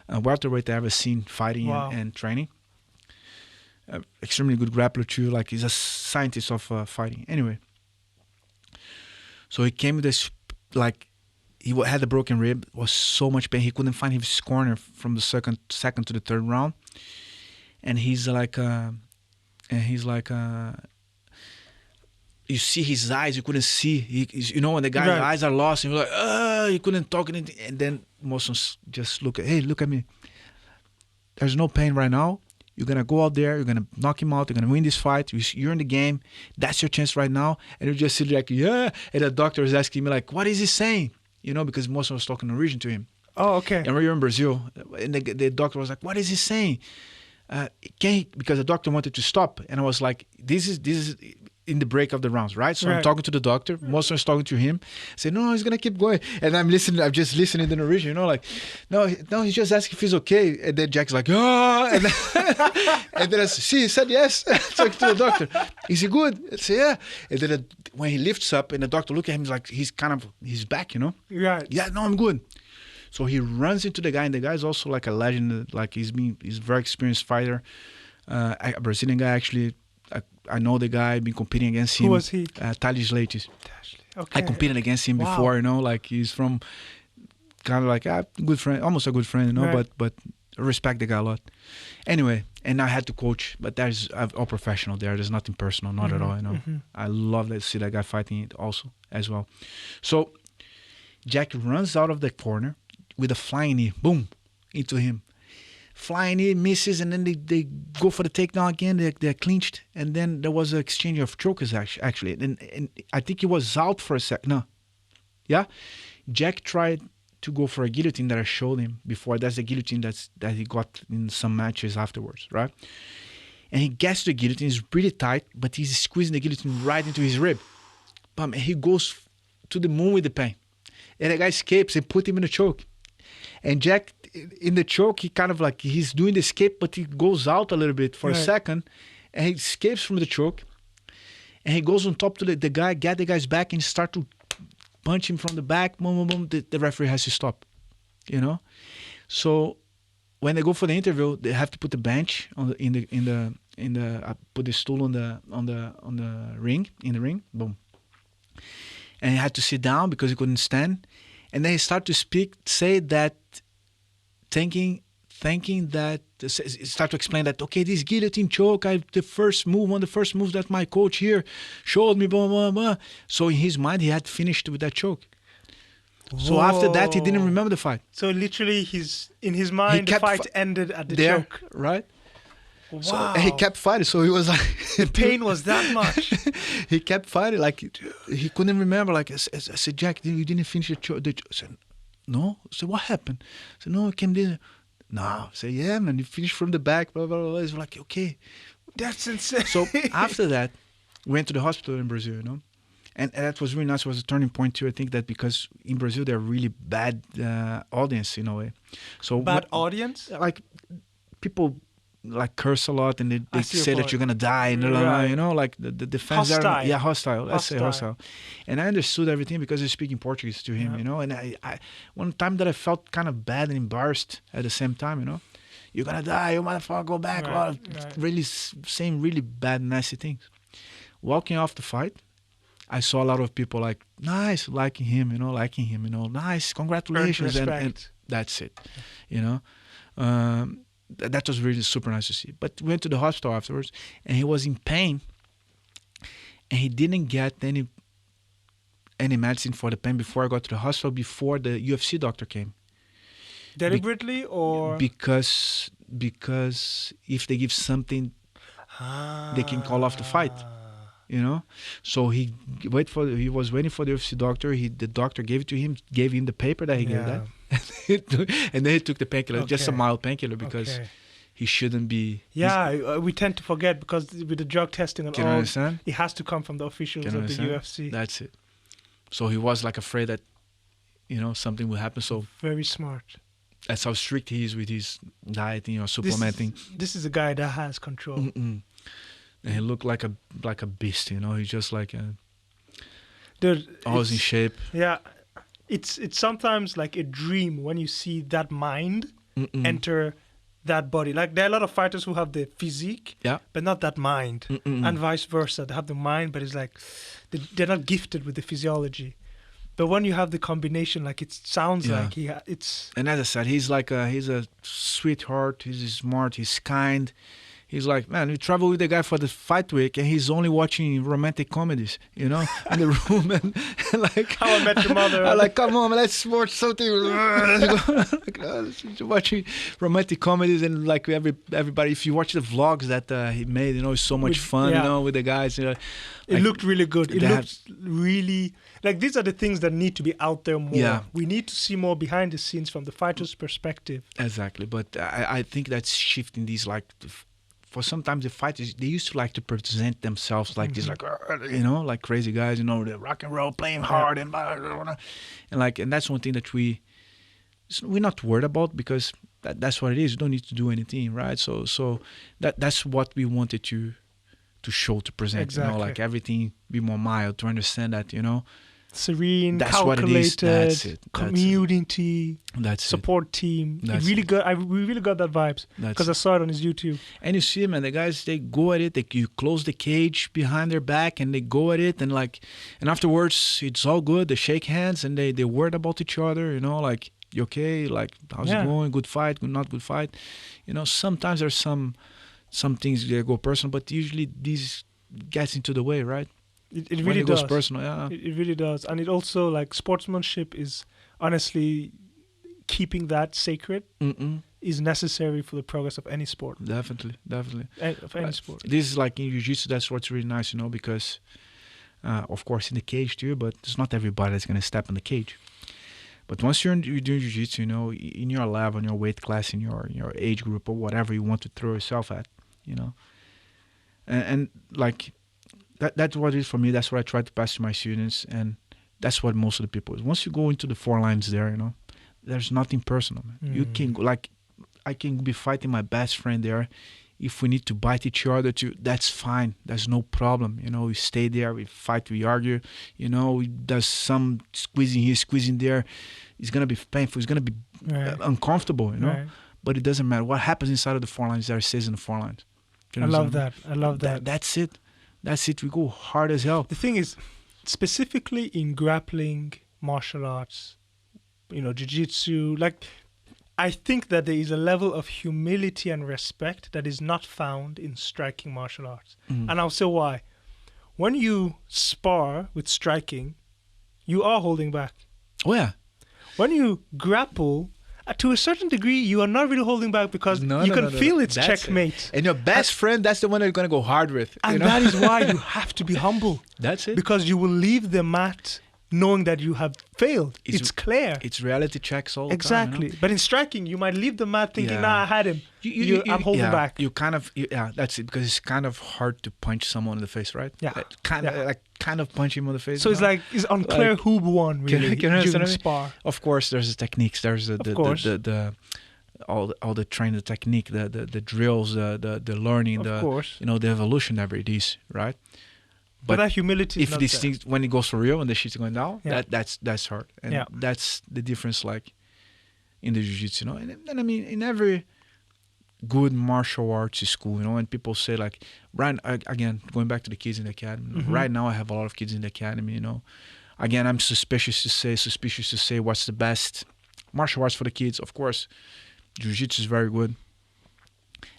[SPEAKER 2] welterweight I've ever seen fighting and training. Extremely good grappler too. Like he's a scientist of fighting. Anyway, so he came with this, like he had a broken rib. Was so much pain. He couldn't find his corner from the second to the third round, and he's like, you see his eyes, you couldn't see. When the guy's eyes are lost, and you're like, you couldn't talk anything. And then Mohsen just look at me. There's no pain right now. You're going to go out there. You're going to knock him out. You're going to win this fight. You're in the game. That's your chance right now. And you just sit like, yeah. And the doctor is asking me like, what is he saying? Because Mohsen was talking Norwegian to him.
[SPEAKER 3] Oh, okay.
[SPEAKER 2] And we were in Brazil. And the doctor was like, what is he saying? Because the doctor wanted to stop. And I was like, this is in the break of the rounds, right? So I'm talking to the doctor. Mohsen is talking to him. I say, no, he's gonna keep going. And I'm listening. I'm just listening to the Norwegian. No, he's just asking if he's okay. And then Jack's like, and then I say, he said yes. Talking to the doctor, is he good? I say, yeah. And then when he lifts up, and the doctor look at him, he's like, he's back,
[SPEAKER 3] Right.
[SPEAKER 2] Yeah, no, I'm good. So he runs into the guy, and the guy's also like a legend. Like he's a very experienced fighter, a Brazilian guy actually. I know the guy. Been competing against him.
[SPEAKER 3] Who was he?
[SPEAKER 2] Thales Leites.
[SPEAKER 3] Okay.
[SPEAKER 2] I competed against him before. Like he's from kind of like a good friend, almost a good friend. But I respect the guy a lot. Anyway, and I had to coach, but there's all professional there. There's nothing personal, not at all.
[SPEAKER 3] Mm-hmm.
[SPEAKER 2] I love to see that guy fighting it also as well. So Jack runs out of the corner with a flying knee, boom, into him. Flying knee, misses, and then they go for the takedown again. They're clinched, and then there was an exchange of chokers actually. And I think he was out for a sec. No, yeah. Jack tried to go for a guillotine that I showed him before. That's the guillotine that he got in some matches afterwards, right? And he gets the guillotine. It's pretty tight, but he's squeezing the guillotine right into his rib. Bam! And he goes to the moon with the pain, and the guy escapes and put him in a choke. And Jack, in the choke, he kind of like, he's doing the escape, but he goes out a little bit for a second, and he escapes from the choke, and he goes on top to the guy, get the guy's back, and start to punch him from the back. Boom, boom, boom. The referee has to stop, So when they go for the interview, they have to put the bench put the stool on the ring, boom, and he had to sit down because he couldn't stand. And then he started to say that, thinking that, start to explain that, okay, this guillotine choke, one of the first moves that my coach here showed me, blah, blah, blah. So in his mind, he had finished with that choke. Whoa. So after that, he didn't remember the fight.
[SPEAKER 3] So literally, in his mind, the fight ended at the choke.
[SPEAKER 2] Right?
[SPEAKER 3] Wow.
[SPEAKER 2] So he kept fighting. So he was like...
[SPEAKER 3] the pain was that much.
[SPEAKER 2] He kept fighting. Like, he couldn't remember. Like, I said, Jack, you didn't finish the choke. I said, no. I said, what happened? I said, no, I came in. No. I said, yeah, man, you finished from the back, blah, blah, blah. It's like, okay.
[SPEAKER 3] That's insane.
[SPEAKER 2] So after that, we went to the hospital in Brazil, And that was really nice. It was a turning point too. I think that because in Brazil, they're really bad audience in a way. So
[SPEAKER 3] audience?
[SPEAKER 2] Like, people... like curse a lot, and they say that you're gonna die, and like the fans
[SPEAKER 3] hostile.
[SPEAKER 2] are hostile. Let's say hostile. And I understood everything because I speak in Portuguese to him, And I one time that I felt kind of bad and embarrassed at the same time, You're gonna die, you motherfucker, go back. Really saying really bad, nasty things. Walking off the fight, I saw a lot of people like nice, liking him, nice, congratulations, and that's it, That was really super nice to see. But we went to the hospital afterwards, and he was in pain, and he didn't get any medicine for the pain before I got to the hospital, before the UFC doctor came.
[SPEAKER 3] Deliberately or?
[SPEAKER 2] Because if they give something, they can call off the fight. So he was waiting for the UFC doctor. The doctor gave it to him, gave him the paper that he gave that. And then he took the painkiller, just a mild painkiller, because he shouldn't be.
[SPEAKER 3] Yeah, we tend to forget because with the drug testing and
[SPEAKER 2] Can you
[SPEAKER 3] all,
[SPEAKER 2] understand?
[SPEAKER 3] it has to come from the officials
[SPEAKER 2] Can you
[SPEAKER 3] of the
[SPEAKER 2] understand?
[SPEAKER 3] UFC.
[SPEAKER 2] That's it. So he was like afraid that, something will happen. So
[SPEAKER 3] Very smart.
[SPEAKER 2] that's how strict he is with his dieting or supplementing.
[SPEAKER 3] This is a guy that has control.
[SPEAKER 2] Mm-mm. And he looked like a beast. He's just like
[SPEAKER 3] Dude,
[SPEAKER 2] always in shape.
[SPEAKER 3] Yeah, it's sometimes like a dream when you see that mind
[SPEAKER 2] Mm-mm.
[SPEAKER 3] enter that body. Like there are a lot of fighters who have the physique,
[SPEAKER 2] Yeah.
[SPEAKER 3] but not that mind,
[SPEAKER 2] Mm-mm.
[SPEAKER 3] and vice versa. They have the mind, but it's like they're not gifted with the physiology. But when you have the combination, like it sounds
[SPEAKER 2] Yeah.
[SPEAKER 3] like it's
[SPEAKER 2] And as I said, he's a sweetheart. He's smart. He's kind. He's like, man, we travel with the guy for the fight week, and he's only watching romantic comedies, in the room, and like,
[SPEAKER 3] How I Met Your Mother.
[SPEAKER 2] I'm like, come on, man, let's watch something. Like, watching romantic comedies, and like everybody, if you watch the vlogs that he made, it's so much fun,
[SPEAKER 3] yeah.
[SPEAKER 2] with the guys.
[SPEAKER 3] It
[SPEAKER 2] like,
[SPEAKER 3] looked really good. It
[SPEAKER 2] they
[SPEAKER 3] looked really like these are the things that need to be out there more.
[SPEAKER 2] Yeah.
[SPEAKER 3] We need to see more behind the scenes from the fighter's perspective.
[SPEAKER 2] Exactly, but I think that's shifting these for sometimes the fighters, they used to like to present themselves like this, like like crazy guys, the rock and roll, playing hard and blah, blah, blah. And that's one thing that we're not worried about, because that's what it is. You don't need to do anything, right? So that's what we wanted to show, to present.
[SPEAKER 3] Exactly.
[SPEAKER 2] Like everything be more mild, to understand that
[SPEAKER 3] Serene,
[SPEAKER 2] that's what it is.
[SPEAKER 3] calculated,
[SPEAKER 2] That's it.
[SPEAKER 3] community,
[SPEAKER 2] That's
[SPEAKER 3] support team.
[SPEAKER 2] That's
[SPEAKER 3] we really got that vibes
[SPEAKER 2] That's
[SPEAKER 3] because I saw it on his YouTube.
[SPEAKER 2] And you see, man, the guys, they go at it. You close the cage behind their back, and they go at it, and afterwards, it's all good. They shake hands, and they worried about each other. Like, you okay? Like, how's it going? Good fight? Not good fight? Sometimes there's some things that go personal, but usually these gets into the way, right?
[SPEAKER 3] It
[SPEAKER 2] When
[SPEAKER 3] really
[SPEAKER 2] it goes
[SPEAKER 3] does.
[SPEAKER 2] personal, yeah.
[SPEAKER 3] It really does, and it also like sportsmanship is honestly keeping that sacred
[SPEAKER 2] Mm-mm.
[SPEAKER 3] is necessary for the progress of any sport.
[SPEAKER 2] Definitely.
[SPEAKER 3] Of any sport.
[SPEAKER 2] This is like in Jiu-Jitsu, that's what's really nice, because of course in the cage too, but it's not everybody that's going to step in the cage. But once you're doing Jiu-Jitsu, in your level, in your weight class, in your age group, or whatever you want to throw yourself at, and like that's what it is for me. That's what I try to pass to my students, and that's what most of the people is. Once you go into the 4 lines there, there's nothing personal, man. You can I can be fighting my best friend there. If we need to bite each other too, that's fine. There's no problem. We stay there, we fight, we argue. We does some squeezing here, squeezing there. It's gonna be painful. It's gonna be uncomfortable.
[SPEAKER 3] Right.
[SPEAKER 2] But it doesn't matter what happens inside of the 4 lines. There stays in the 4 lines.
[SPEAKER 3] I love that.
[SPEAKER 2] That's it. That's it. We go hard as hell.
[SPEAKER 3] The thing is, specifically in grappling, martial arts, jiu-jitsu, like, I think that there is a level of humility and respect that is not found in striking martial arts.
[SPEAKER 2] Mm.
[SPEAKER 3] And I'll say why. When you spar with striking, you are holding back.
[SPEAKER 2] Oh, yeah.
[SPEAKER 3] When you grapple, to a certain degree, you are not really holding back because you can feel it's
[SPEAKER 2] That's
[SPEAKER 3] checkmate.
[SPEAKER 2] And your best friend, that's the one that you're going to go hard with.
[SPEAKER 3] And that is why you have to be humble.
[SPEAKER 2] That's it.
[SPEAKER 3] Because you will leave the mat knowing that you have failed. It's clear.
[SPEAKER 2] It's reality checks all the
[SPEAKER 3] Exactly.
[SPEAKER 2] time.
[SPEAKER 3] But in striking, you might leave the mat thinking,
[SPEAKER 2] Yeah.
[SPEAKER 3] nah, I had him. I'm holding back.
[SPEAKER 2] You kind of, that's it, because it's kind of hard to punch someone in the face, right?
[SPEAKER 3] Yeah.
[SPEAKER 2] Kind of punch him in the face.
[SPEAKER 3] So it's like, it's unclear
[SPEAKER 2] Like,
[SPEAKER 3] who won, really,
[SPEAKER 2] can you understand
[SPEAKER 3] during
[SPEAKER 2] what I mean?
[SPEAKER 3] spar.
[SPEAKER 2] Of course, there's the techniques. There's
[SPEAKER 3] course.
[SPEAKER 2] all the training, the technique, the drills, the learning,
[SPEAKER 3] Of course.
[SPEAKER 2] the evolution of it is, right?
[SPEAKER 3] But that humility is
[SPEAKER 2] if
[SPEAKER 3] not
[SPEAKER 2] these
[SPEAKER 3] there.
[SPEAKER 2] things, when it goes for real and the shit's going down,
[SPEAKER 3] Yeah.
[SPEAKER 2] that's hard, and
[SPEAKER 3] Yeah.
[SPEAKER 2] that's the difference, like in the jiu-jitsu, and I mean in every good martial arts school, and people say like, again, going back to the kids in the academy,
[SPEAKER 3] Mm-hmm.
[SPEAKER 2] right now I have a lot of kids in the academy, again, I'm suspicious to say what's the best martial arts for the kids. Of course, jiu-jitsu is very good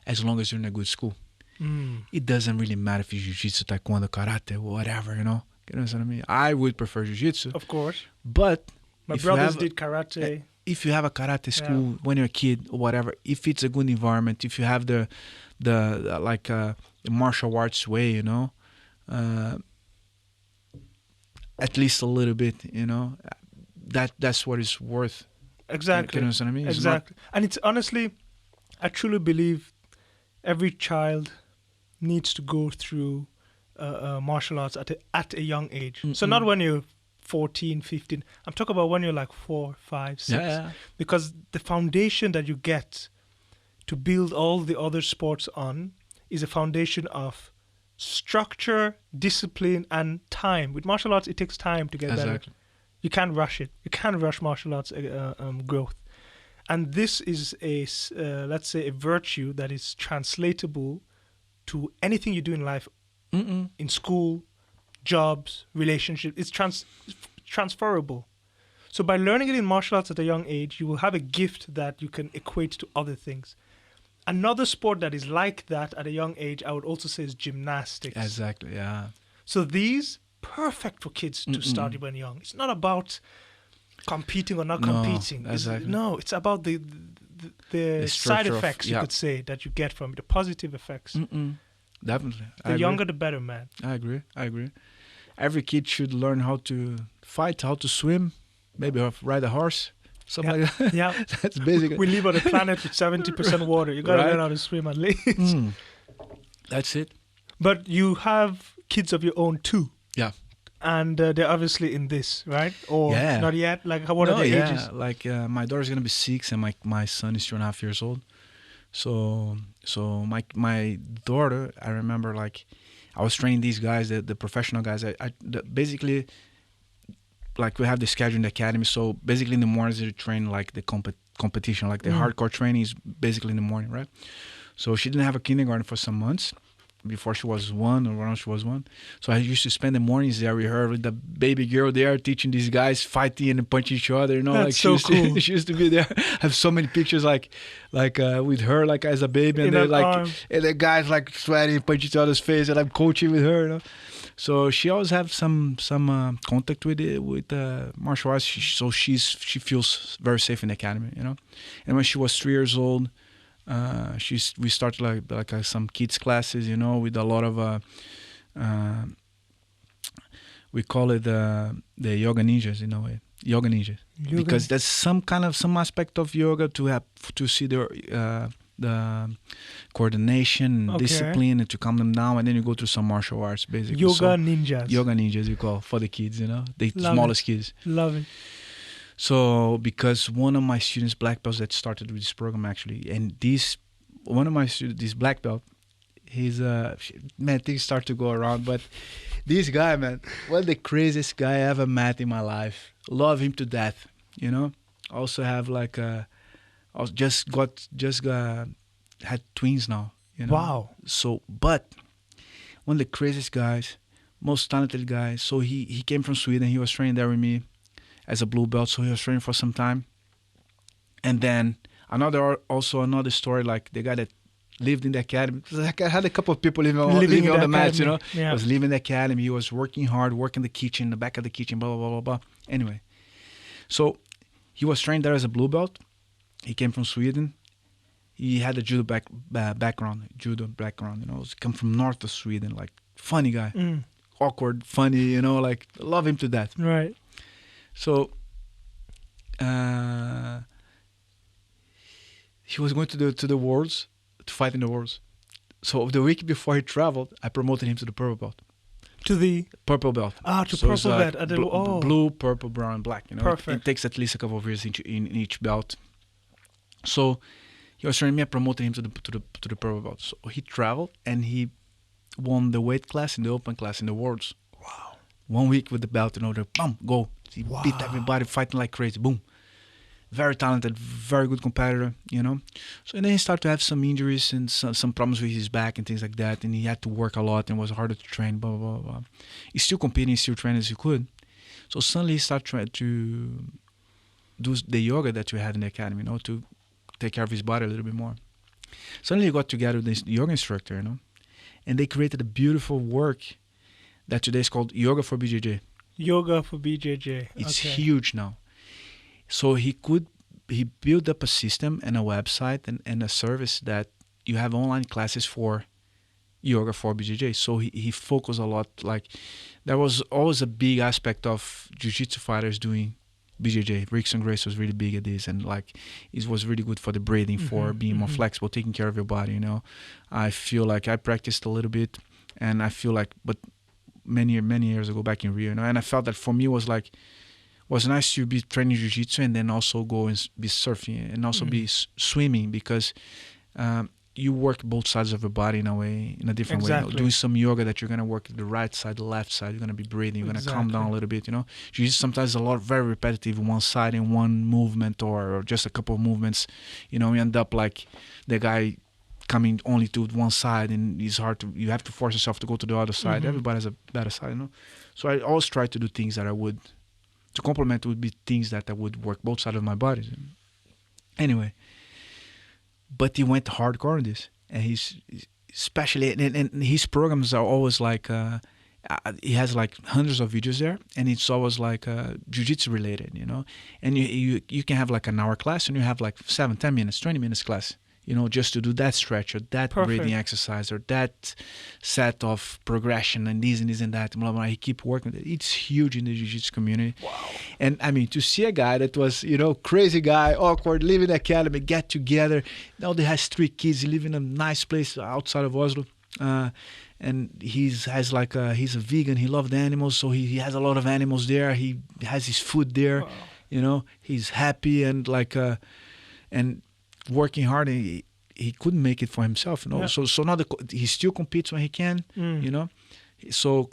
[SPEAKER 2] as long as you're in a good school. It doesn't really matter if you jiu-jitsu, taekwondo, karate, whatever, You know what I mean? I would prefer jiu-jitsu.
[SPEAKER 3] Of course.
[SPEAKER 2] But
[SPEAKER 3] My
[SPEAKER 2] if you
[SPEAKER 3] brothers
[SPEAKER 2] have-
[SPEAKER 3] did karate.
[SPEAKER 2] if you have a karate school when you're a kid or whatever, if it's a good environment, if you have the martial arts way, at least a little bit, that's what it's worth.
[SPEAKER 3] Exactly.
[SPEAKER 2] You know what I mean? It's
[SPEAKER 3] Exactly. And it's honestly, I truly believe every child needs to go through martial arts at a young age. So not when you're 14, 15. I'm talking about when you're like 4, 5, 6.
[SPEAKER 2] Yeah.
[SPEAKER 3] Because the foundation that you get to build all the other sports on is a foundation of structure, discipline, and time. With martial arts, it takes time to get better. You can't rush it. You can't rush martial arts growth. And this is let's say, a virtue that is translatable to anything you do in life, in school, jobs, relationships. It's transferable. So by learning it in martial arts at a young age, you will have a gift that you can equate to other things. Another sport that is like that at a young age, I would also say, is gymnastics.
[SPEAKER 2] Exactly, yeah.
[SPEAKER 3] So these, perfect for kids to start when young. It's not about competing or not competing.
[SPEAKER 2] Exactly.
[SPEAKER 3] It's about the side effects, you could say, that you get from it, the positive effects.
[SPEAKER 2] Definitely.
[SPEAKER 3] The younger, the better, man.
[SPEAKER 2] I agree. Every kid should learn how to fight, how to swim, maybe ride a horse, something like that.
[SPEAKER 3] Yeah.
[SPEAKER 2] That's basically.
[SPEAKER 3] We live on a planet with 70% water. You got to learn how to swim at least.
[SPEAKER 2] That's it.
[SPEAKER 3] But you have kids of your own too.
[SPEAKER 2] Yeah.
[SPEAKER 3] And they're obviously in this, right? Or not yet? Like, what are the ages?
[SPEAKER 2] Like my daughter's going to be 6 and my son is 2.5 years old. So my daughter, I remember, like, I was training these guys, the professional guys. Basically, like, we have the schedule in the academy. So basically in the mornings they train like the competition, like the hardcore training is basically in the morning, right? So she didn't have a kindergarten for some months before she was 1 or around she was 1. So I used to spend the mornings there with her, with the baby girl there, teaching these guys fighting and punching each other. You know,
[SPEAKER 3] that's like so cool.
[SPEAKER 2] She used to be there. I have so many pictures like with her, like as a baby, and they're like, and the guys like sweating, punching each other's face, and I'm coaching with her. You know, so she always have some contact with martial arts. She feels very safe in the academy. You know, and when she was 3 years old. We started like some kids classes, you know, with a lot of we call it the yoga ninjas, in a way, yoga ninjas, because there's some aspect of yoga to see the coordination and discipline and to calm them down, and then you go through some martial arts, basically. Yoga ninjas, you call for the kids, you know, the smallest kids.
[SPEAKER 3] Love it.
[SPEAKER 2] So, because one of my students, black belts, that started with this program actually, and one of my students, this black belt, he's man, things start to go around, but this guy, man, one of the craziest guy I ever met in my life. Love him to death, you know. Also have like I had twins now, you know.
[SPEAKER 3] Wow.
[SPEAKER 2] So, but one of the craziest guys, most talented guy. So he came from Sweden. He was training there with me as a blue belt, so he was training for some time. And then another story, like the guy that lived in the academy. Like, I had a couple of people living on the mats, you know.
[SPEAKER 3] Yeah.
[SPEAKER 2] He was living in the academy. He was working hard, working the kitchen, the back of the kitchen, blah, blah, blah, blah, blah. Anyway, so he was trained there as a blue belt. He came from Sweden. He had a judo background, you know. He come from north of Sweden, like funny guy. Awkward, funny, you know, like love him to death.
[SPEAKER 3] Right.
[SPEAKER 2] So he was going to the Worlds, to fight in the Worlds. So the week before he traveled, I promoted him to the purple belt.
[SPEAKER 3] To the
[SPEAKER 2] purple belt.
[SPEAKER 3] Purple belt.
[SPEAKER 2] Blue, purple, brown, and black. You know,
[SPEAKER 3] perfect.
[SPEAKER 2] It takes at least a couple of years in each belt. So he was training me. I promoted him to the purple belt. So he traveled and he won the weight class and the open class in the Worlds.
[SPEAKER 3] Wow.
[SPEAKER 2] 1 week with the belt, you know, boom, go. He beat everybody, fighting like crazy. Boom. Very talented, very good competitor, you know. So and then he started to have some injuries and some problems with his back and things like that. And he had to work a lot and was harder to train, blah, blah, blah. He's still competing, still training as he could. So suddenly he started trying to do the yoga that we had in the academy, you know, to take care of his body a little bit more. Suddenly he got together with this yoga instructor, you know. And they created a beautiful work that today is called Yoga for BJJ.
[SPEAKER 3] Yoga for BJJ.
[SPEAKER 2] It's huge now. So he built up a system and a website and a service that you have online classes for Yoga for BJJ. So he focused a lot. Like, there was always a big aspect of Jiu-Jitsu fighters doing BJJ. Rickson Grace was really big at this, and like it was really good for the breathing, for being more flexible, taking care of your body. You know, I feel like I practiced a little bit, and I feel like, but many years ago back in Rio, you know, and I felt that for me was nice to be training jiu-jitsu and then also go and be surfing and also be swimming, because you work both sides of your body in a way, in a different way. You know, doing some yoga that you're going to work the right side, the left side, you're going to be breathing, you're going to calm down a little bit, you know. Jiu-jitsu sometimes is very repetitive, one side in one movement or just a couple of movements, you know, you end up like the guy coming only to one side, and it's hard to, you have to force yourself to go to the other side. Everybody has a better side, you know. So I always try to do things that I would, to complement would be things that I would work both sides of my body. Anyway, but he went hardcore on this, and he's especially, and his programs are always like, he has like hundreds of videos there, and it's always like jiu-jitsu related, you know. And you can have like an hour class, and you have like 7, 10 minutes, 20 minutes class, you know, just to do that stretch or that breathing exercise or that set of progression and this and that, blah, blah. He keep working with it. It's huge in the jiu-jitsu community. Wow. And I mean, to see a guy that was, you know, crazy guy, awkward, live in the academy, get together. Now he has 3 kids. He live in a nice place outside of Oslo. And he's a vegan. He loves the animals. So he has a lot of animals there. He has his food there. Wow. You know, he's happy and like, and working hard, and he couldn't make it for himself, you know. Yeah. So now he still competes when he can, you know. So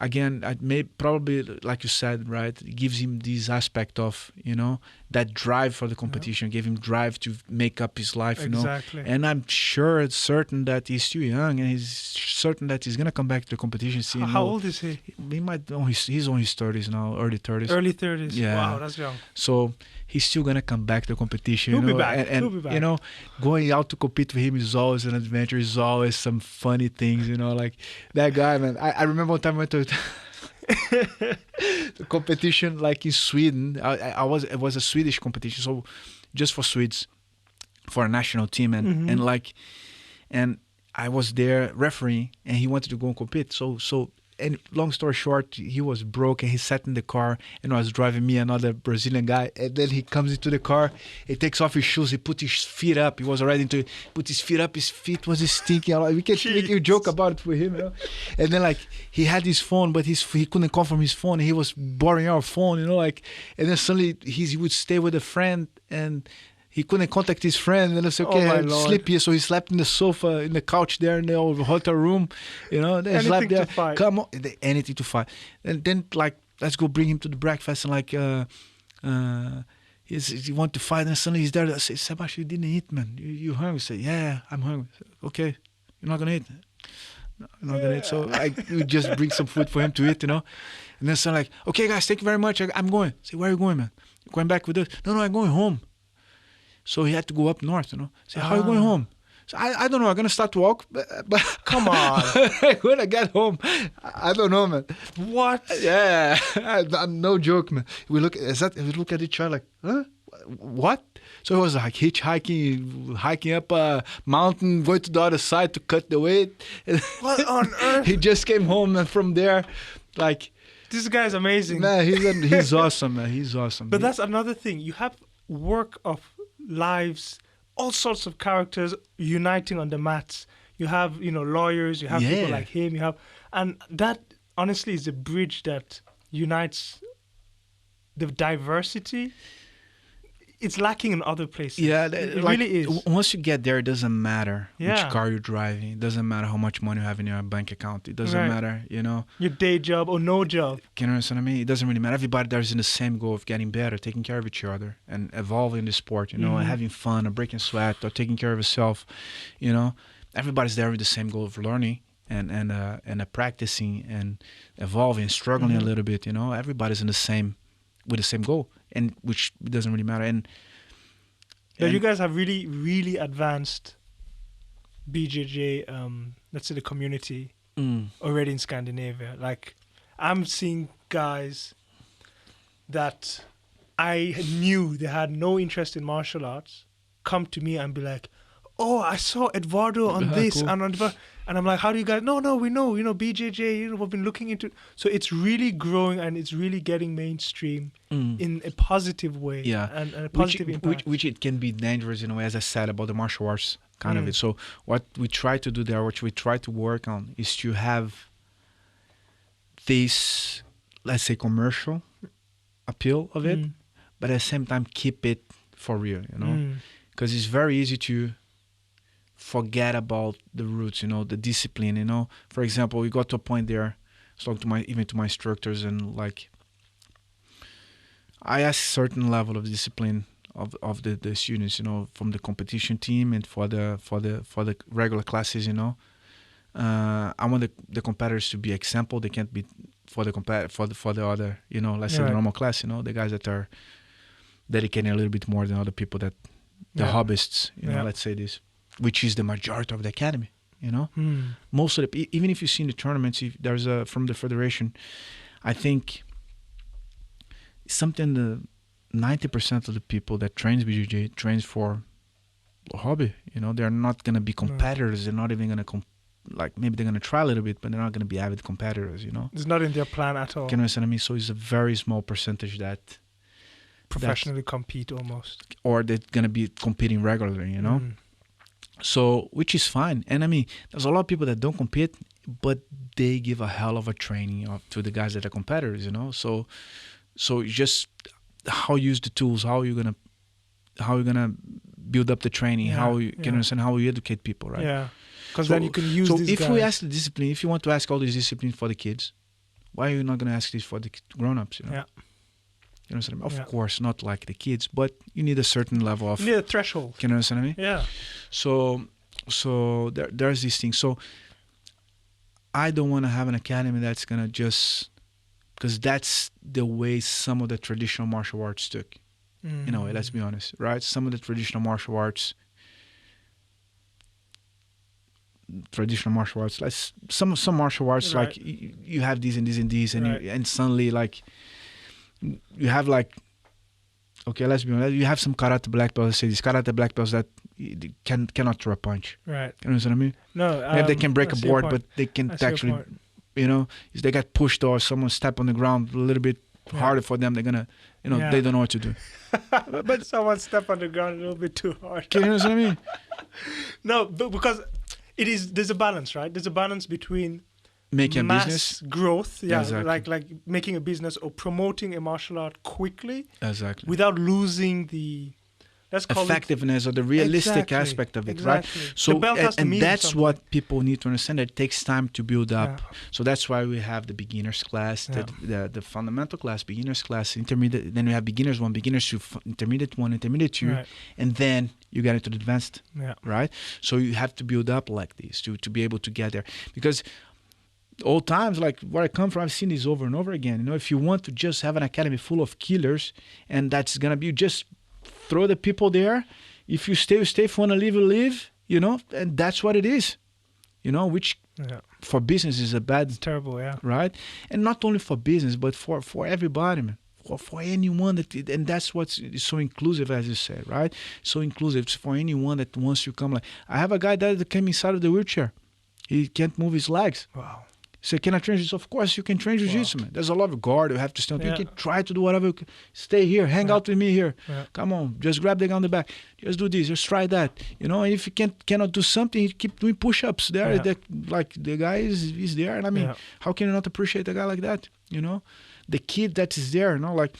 [SPEAKER 2] again, I may probably, like you said, right, it gives him this aspect of, you know, that drive for the competition, gave him drive to make up his life, you know. And I'm certain that he's still young, and he's certain that he's gonna come back to the competition scene.
[SPEAKER 3] How old is he?
[SPEAKER 2] He might he's on his 30s now, early 30s.
[SPEAKER 3] Early 30s.
[SPEAKER 2] Yeah.
[SPEAKER 3] Wow, that's young.
[SPEAKER 2] So he's still gonna come back to the competition.
[SPEAKER 3] He'll
[SPEAKER 2] you know?
[SPEAKER 3] be back.
[SPEAKER 2] And
[SPEAKER 3] He'll be back.
[SPEAKER 2] You know, going out to compete with him is always an adventure. Is always some funny things. You know, like that guy, man. I remember one time I went to the competition, like in Sweden. It was a Swedish competition, so just for Swedes, for a national team, and I was there refereeing, and he wanted to go and compete. So. And long story short, he was broke, and he sat in the car and was driving me, another Brazilian guy. And then he comes into the car, he takes off his shoes, he put his feet up. He was already put his feet up, his feet was stinking. We can make a joke about it with him, you know. And then like he had his phone, but he couldn't call from his phone. He was borrowing our phone, you know, like. And then suddenly he would stay with a friend, and he couldn't contact his friend, and I said, okay, I sleep here. So he slept in the sofa, in the couch there in the hotel room, you know. Then he slept there. Come on, anything to fight. And then like, let's go bring him to the breakfast, and like, he want to fight, and suddenly he's there. I say, Sebastian, you didn't eat, man. You hungry? I say, yeah, I'm hungry. I said, okay, you're not gonna eat. No, I'm not gonna eat. So I would just bring some food for him to eat, you know. And then so like, okay, guys, thank you very much. I'm going. I say, where are you going, man? You going back with us? No, I'm going home. So he had to go up north, you know. Say, how are you going home? So I don't know. I'm gonna start to walk, but
[SPEAKER 3] come on.
[SPEAKER 2] When I get home, I don't know, man.
[SPEAKER 3] What?
[SPEAKER 2] Yeah, I'm no joke, man. We look at each other like, huh? What? So it was like hiking up a mountain, going to the other side to cut the weight.
[SPEAKER 3] What on earth?
[SPEAKER 2] He just came home, and from there, like,
[SPEAKER 3] this guy's amazing.
[SPEAKER 2] Man, he's awesome, man. He's awesome.
[SPEAKER 3] But that's another thing. You have work of lives, all sorts of characters uniting on the mats. You have, you know, lawyers, you have people like him, and that honestly is a bridge that unites the diversity. It's lacking in other places.
[SPEAKER 2] Yeah,
[SPEAKER 3] it really is.
[SPEAKER 2] Once you get there, it doesn't matter which car you're driving. It doesn't matter how much money you have in your bank account. It doesn't matter, you know.
[SPEAKER 3] Your day job or no job.
[SPEAKER 2] Can you understand what I mean? It doesn't really matter. Everybody there's in the same goal of getting better, taking care of each other, and evolving the sport, you know, and having fun, or breaking sweat, or taking care of yourself, you know. Everybody's there with the same goal of learning and practicing and evolving, struggling a little bit, you know. Everybody's with the same goal, and which doesn't really matter. And
[SPEAKER 3] you guys have really, really advanced BJJ, let's say the community already in Scandinavia. Like, I'm seeing guys that I knew they had no interest in martial arts come to me and be like, oh, I saw Eduardo on this
[SPEAKER 2] Cool.
[SPEAKER 3] and on the, and I'm like, how do you guys? No, we know, BJJ, we've been looking into it. So it's really growing and it's really getting mainstream in a positive way.
[SPEAKER 2] Yeah.
[SPEAKER 3] And a positive impact.
[SPEAKER 2] Which it can be dangerous in a way, as I said, about the martial arts kind of it. So what we try to do there, what we try to work on, is to have this, let's say, commercial appeal of it, but at the same time keep it for real, because it's very easy to forget about the roots, the discipline. For example, we got to a point there, talking to my instructors, and like I ask certain level of discipline of the students, from the competition team and for the regular classes, I want the competitors to be example. They can't be for the other, let's say the normal class, the guys that are dedicating a little bit more than other people, that the hobbyists, let's say this, which is the majority of the academy, most of the, even if you see in the tournaments, if there's from the federation, I think something the 90% of the people that trains BJJ trains for a hobby. They're not gonna be competitors. They're not even gonna maybe they're gonna try a little bit, but they're not gonna be avid competitors.
[SPEAKER 3] It's not in their plan at all.
[SPEAKER 2] Can you understand me? So it's a very small percentage that
[SPEAKER 3] professionally compete almost,
[SPEAKER 2] or they're gonna be competing regularly. So, which is fine. And I mean, there's a lot of people that don't compete, but they give a hell of a training to the guys that are competitors. So just how you use the tools, how you're gonna build up the training, how you can understand how you educate people, right?
[SPEAKER 3] Yeah, because then you can use. So
[SPEAKER 2] if we ask the discipline, if you want to ask all these disciplines for the kids, why are you not gonna ask this for the grown-ups?
[SPEAKER 3] Yeah.
[SPEAKER 2] You know what I mean? Of course, not like the kids, but you need a certain level of.
[SPEAKER 3] You need a threshold.
[SPEAKER 2] Can you understand me?
[SPEAKER 3] Yeah.
[SPEAKER 2] So there's this thing. So I don't want to have an academy that's gonna just, because that's the way some of the traditional martial arts took. Let's be honest, right? Some of the traditional martial arts, like some martial arts, right. Like you have these and these and these, and and suddenly like you have like, okay, let's be honest, you have some karate black belts. Say these karate black belts that cannot throw a punch.
[SPEAKER 3] Right.
[SPEAKER 2] You know what I mean?
[SPEAKER 3] No.
[SPEAKER 2] Maybe they can break a board, but they can't actually. If they get pushed or someone step on the ground a little bit harder for them, they're gonna, they don't know what to do.
[SPEAKER 3] But someone step on the ground a little bit too hard.
[SPEAKER 2] Can you understand me?
[SPEAKER 3] No, but because there's a balance, right? There's a balance between
[SPEAKER 2] making a
[SPEAKER 3] mass
[SPEAKER 2] business
[SPEAKER 3] growth,
[SPEAKER 2] exactly.
[SPEAKER 3] like making a business or promoting a martial art quickly,
[SPEAKER 2] exactly,
[SPEAKER 3] without losing the
[SPEAKER 2] effectiveness or the realistic aspect of it, right? So and that's what people need to understand, that it takes time to build up. So that's why we have the beginners class, the fundamental class, beginners class, intermediate, then we have beginners 1, beginners 2, intermediate 1, intermediate 2, and then you get into the advanced, right? So you have to build up like this to be able to get there, because old times, like where I come from, I've seen this over and over again. If you want to just have an academy full of killers, and that's gonna be just throw the people there. If you stay, you stay. If you want to leave, you leave. And that's what it is. Which for business is it's
[SPEAKER 3] terrible,
[SPEAKER 2] right? And not only for business, but for everybody, man. For anyone and that's what's so inclusive, as you said, right? So inclusive. It's for anyone that wants to come. Like I have a guy that came inside of the wheelchair. He can't move his legs.
[SPEAKER 3] Wow.
[SPEAKER 2] So can I train jiu-jitsu? Of course you can train jiu-jitsu, man. There's a lot of guard. You have to stand. You can try to do whatever. Stay here. Hang out with me here. Come on. Just grab the guy on the back. Just do this. Just try that. And if you cannot do something, you keep doing push-ups there. Like the guy is there. And I mean, how can you not appreciate a guy like that? The kid that is there, like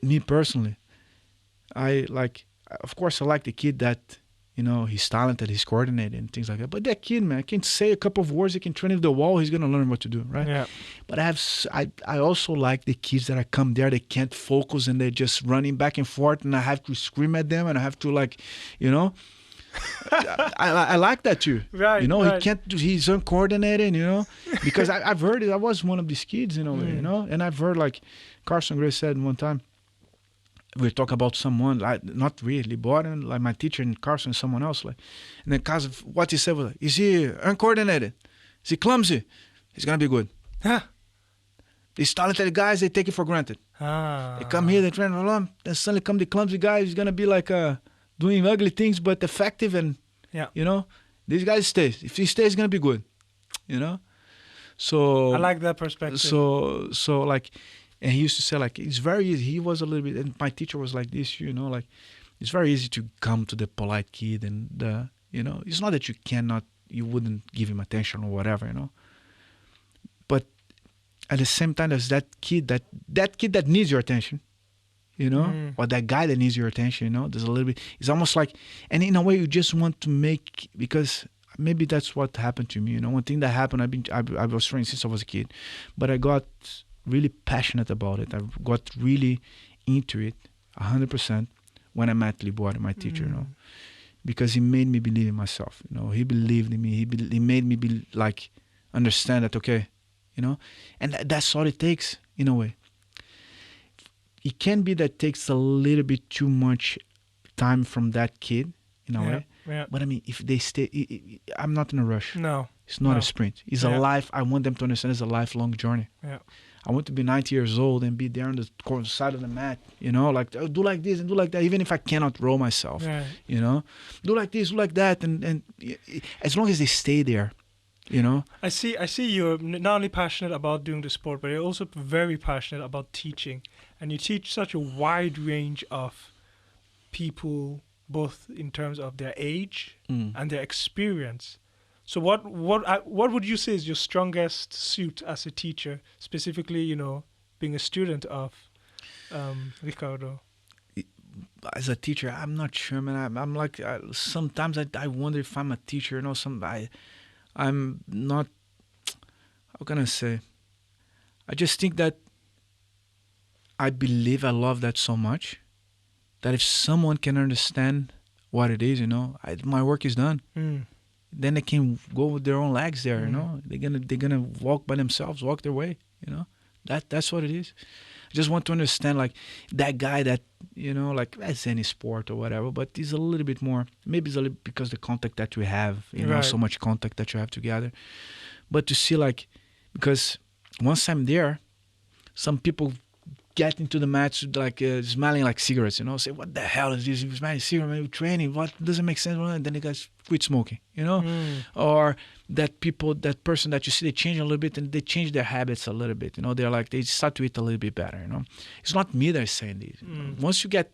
[SPEAKER 2] me personally, of course I like the kid that, he's talented, he's coordinated and things like that. But that kid, man, can say a couple of words, he can train with the wall, he's going to learn what to do, right?
[SPEAKER 3] Yeah.
[SPEAKER 2] But I also like the kids that come there, they can't focus and they're just running back and forth, and I have to scream at them and I have to I like that too.
[SPEAKER 3] Right.
[SPEAKER 2] He can't do, he's uncoordinated, because I've heard it. I was one of these kids, and I've heard like Carson Gray said one time, we talk about someone, like not really, Libório, like my teacher and Carson, someone else, like, and then Carson, what he said was, is he uncoordinated? Is he clumsy? He's gonna be good.
[SPEAKER 3] Huh.
[SPEAKER 2] These talented guys, they take it for granted. They come here, they train, then suddenly come the clumsy guy, he's gonna be like doing ugly things but effective, and you know, this guy stays. If he stays, it's gonna be good. You know, so
[SPEAKER 3] I like that perspective.
[SPEAKER 2] So like, and he used to say like it's very easy. He was a little bit, and my teacher was like this. You know, like it's very easy to come to the polite kid, and you know, it's not that you wouldn't give him attention or whatever. You know, but at the same time, there's that kid that needs your attention. You know, or that guy that needs your attention, you know, there's a little bit, it's almost like, and in a way you just want to make, because maybe that's what happened to me, you know, one thing that happened, I was training since I was a kid, but I got really passionate about it. I got really into it 100% when I met Libório, my teacher, you know, because he made me believe in myself, you know, he believed in me, he made me be like, understand that, okay, you know, and that's all it takes in a way. It can be that takes a little bit too much time from that kid in a way.
[SPEAKER 3] Yeah.
[SPEAKER 2] But I mean, if they stay, I'm not in a rush.
[SPEAKER 3] No.
[SPEAKER 2] It's not a sprint. It's a life. I want them to understand it's a lifelong journey.
[SPEAKER 3] Yeah.
[SPEAKER 2] I want to be 90 years old and be there on the side of the mat, you know, like, oh, do like this and do like that, even if I cannot roll myself, you know, do like this, do like that. And as long as they stay there, you know.
[SPEAKER 3] I see you're not only passionate about doing the sport, but you're also very passionate about teaching. And you teach such a wide range of people, both in terms of their age and their experience. So what would you say is your strongest suit as a teacher, specifically, you know, being a student of Ricardo?
[SPEAKER 2] As a teacher, I'm not sure, man. I'm like, sometimes I wonder if I'm a teacher, you know, I'm not, how can I say? I just think that I love that so much that if someone can understand what it is, you know, my work is done. Then they can go with their own legs there, you know. They're gonna walk by themselves, walk their way, you know. That's what it is. I just want to understand, like, that guy that, you know, like, as any sport or whatever, but he's a little bit more, maybe it's a little because the contact that we have, you know, so much contact that you have together. But to see, like, because once I'm there, some people get into the match like smelling like cigarettes, you know, say, what the hell is this? You're smelling cigarette, man, you're training, what doesn't make sense? And then the guys quit smoking, you know, or that person that you see, they change a little bit and they change their habits a little bit, you know, they're like, they start to eat a little bit better, you know. It's not me that's saying this. Once you get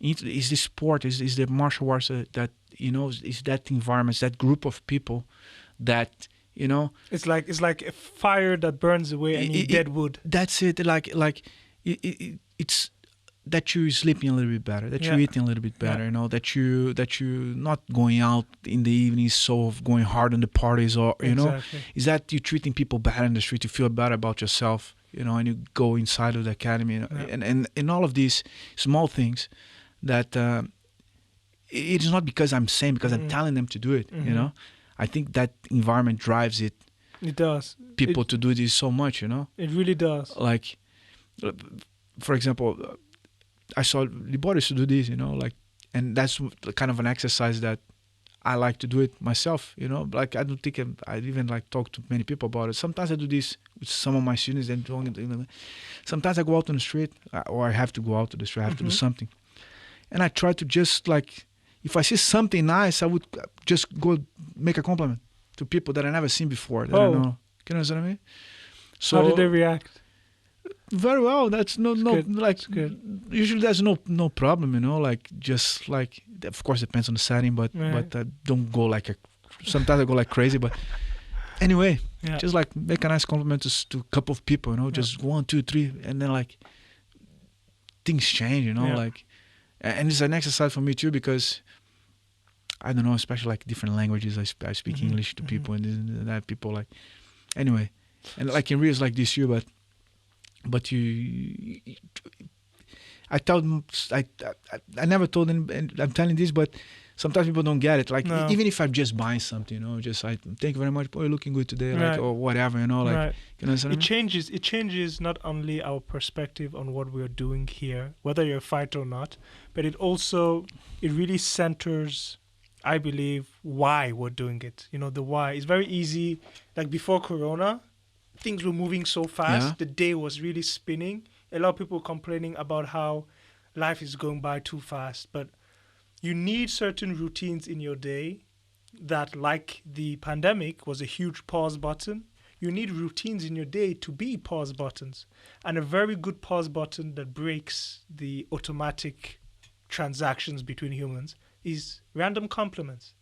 [SPEAKER 2] into, is the sport, is the martial arts that, you know, is that environment, that group of people that, you know,
[SPEAKER 3] it's like a fire that burns away any dead wood.
[SPEAKER 2] That's it. It's that you're sleeping a little bit better, that you're eating a little bit better, you know, that you're not going out in the evenings, so going hard on the parties, or you know, is that you're treating people better in the street, you feel better about yourself, you know, and you go inside of the academy, you know, and all of these small things that it is not because I'm saying, because I'm telling them to do it, you know. I think that environment drives it.
[SPEAKER 3] It does.
[SPEAKER 2] People to do this so much, you know.
[SPEAKER 3] It really does.
[SPEAKER 2] Like, for example, I saw Libório to do this, you know, like, and that's kind of an exercise that I like to do it myself, you know. Like, I don't think I even like talk to many people about it. Sometimes I do this with some of my students, and sometimes I go out on the street, or I have to go out to the street, I have to do something, and I try to just like, if I see something nice, I would just go make a compliment to people that I never seen before. That I know. You know what I mean? So
[SPEAKER 3] how did they react?
[SPEAKER 2] Very well. That's usually there's no problem, you know. Like, just like, of course, depends on the setting, but don't go like sometimes I go like crazy, but anyway, just like make a nice compliment to a couple of people, you know, just 1, 2, 3, and then like things change, you know, like. And it's an exercise for me too, because I don't know, especially like different languages. I speak English to people, and that people like, anyway, and like in Rios like this year, but I never told them, and I'm telling this, but sometimes people don't get it. Like, even if I'm just buying something, you know, just thank you very much, boy, you're looking good today, like, or whatever, you know, like, you know what I'm saying?
[SPEAKER 3] It changes not only our perspective on what we're doing here, whether you're a fighter or not, but it really centers, I believe, why we're doing it. You know, the why. It's very easy. Like, before Corona, things were moving so fast. Yeah. The day was really spinning. A lot of people complaining about how life is going by too fast. But you need certain routines in your day that, like the pandemic was a huge pause button. You need routines in your day to be pause buttons. And a very good pause button that breaks the automatic transactions between humans is random compliments.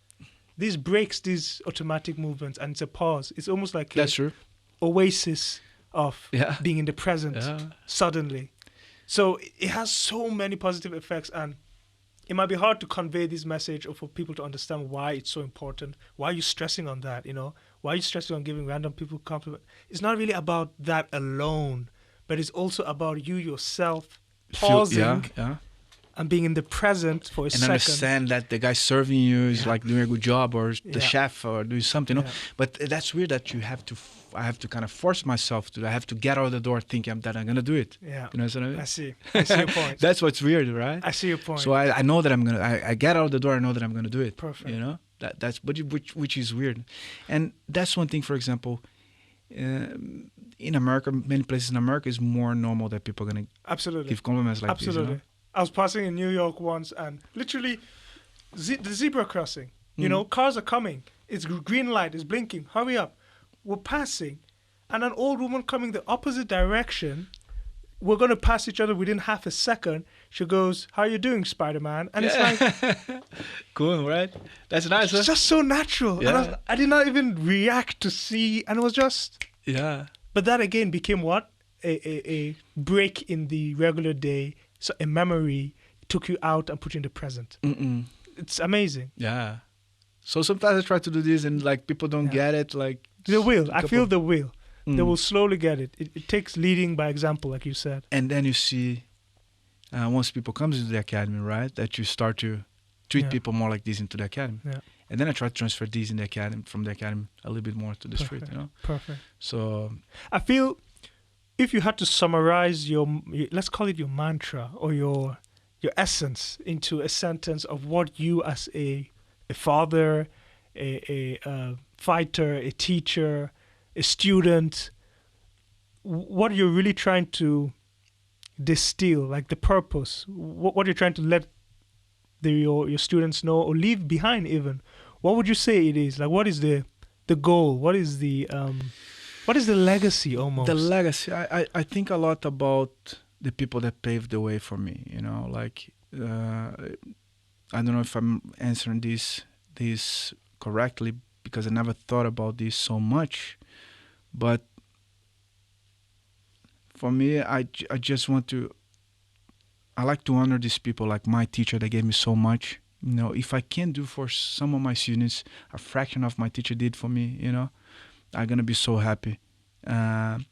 [SPEAKER 3] This breaks these automatic movements, and it's a pause. It's almost like
[SPEAKER 2] That's true.
[SPEAKER 3] oasis of
[SPEAKER 2] Yeah.
[SPEAKER 3] being in the present
[SPEAKER 2] Yeah.
[SPEAKER 3] suddenly. So it has so many positive effects, and it might be hard to convey this message or for people to understand why it's so important. Why are you stressing on that, you know? Why are you stressing on giving random people compliments? It's not really about that alone, but it's also about you yourself pausing
[SPEAKER 2] Yeah.
[SPEAKER 3] and being in the present for a
[SPEAKER 2] And
[SPEAKER 3] second.
[SPEAKER 2] understand that the guy serving you is
[SPEAKER 3] Yeah.
[SPEAKER 2] like doing a good job, or the
[SPEAKER 3] Yeah.
[SPEAKER 2] chef, or doing something. You know?
[SPEAKER 3] Yeah.
[SPEAKER 2] But that's weird that you have to. I have to kind of force myself to. I have to get out of the door thinking that I'm gonna do it.
[SPEAKER 3] Yeah.
[SPEAKER 2] You know what I mean?
[SPEAKER 3] I see. I see your point.
[SPEAKER 2] That's what's weird, right?
[SPEAKER 3] I see your point.
[SPEAKER 2] So I know that I'm gonna. I get out of the door. I know that I'm gonna do it.
[SPEAKER 3] Perfect.
[SPEAKER 2] You know that's which is weird, and that's one thing. For example, in America, many places in America, is more normal that people are gonna
[SPEAKER 3] Absolutely.
[SPEAKER 2] give compliments like
[SPEAKER 3] Absolutely.
[SPEAKER 2] this.
[SPEAKER 3] I was passing in New York once, and literally, the zebra crossing. You know, cars are coming. It's green light. It's blinking. Hurry up. We're passing, and an old woman coming the opposite direction. We're gonna pass each other within half a second. She goes, "How you doing, Spider-Man?" And it's like,
[SPEAKER 2] Cool, right? That's nice.
[SPEAKER 3] it's just so natural.
[SPEAKER 2] Yeah.
[SPEAKER 3] And I did not even react to see, and it was just.
[SPEAKER 2] Yeah.
[SPEAKER 3] But that again became what? A break in the regular day. So a memory took you out and put you in the present. It's amazing.
[SPEAKER 2] Yeah. So sometimes I try to do this, and like people don't get it. Like
[SPEAKER 3] They will. I
[SPEAKER 2] couple-
[SPEAKER 3] feel they will. They will slowly get it. It takes leading by example, like you said.
[SPEAKER 2] And then you see, once people comes into the academy, right, that you start to treat
[SPEAKER 3] Yeah.
[SPEAKER 2] people more like this into the academy.
[SPEAKER 3] Yeah.
[SPEAKER 2] And then I try to transfer these in the academy, from the academy a little bit more to the street, you know.
[SPEAKER 3] Perfect.
[SPEAKER 2] So
[SPEAKER 3] I feel if you had to summarize your, let's call it your mantra or your essence into a sentence of what you as a father, a fighter, a teacher, a student, what you're really trying to distill, like the purpose, what you're trying to let your students know or leave behind even, what would you say it is? Like, what is the goal? What is the legacy almost?
[SPEAKER 2] the legacy, I think a lot about the people that paved the way for me, you know, like I don't know if I'm answering this correctly, because I never thought about this so much, but for me, I just want to, I like to honor these people, like my teacher that gave me so much. You know, if I can do for some of my students a fraction of my teacher did for me, you know, I'm gonna be so happy. And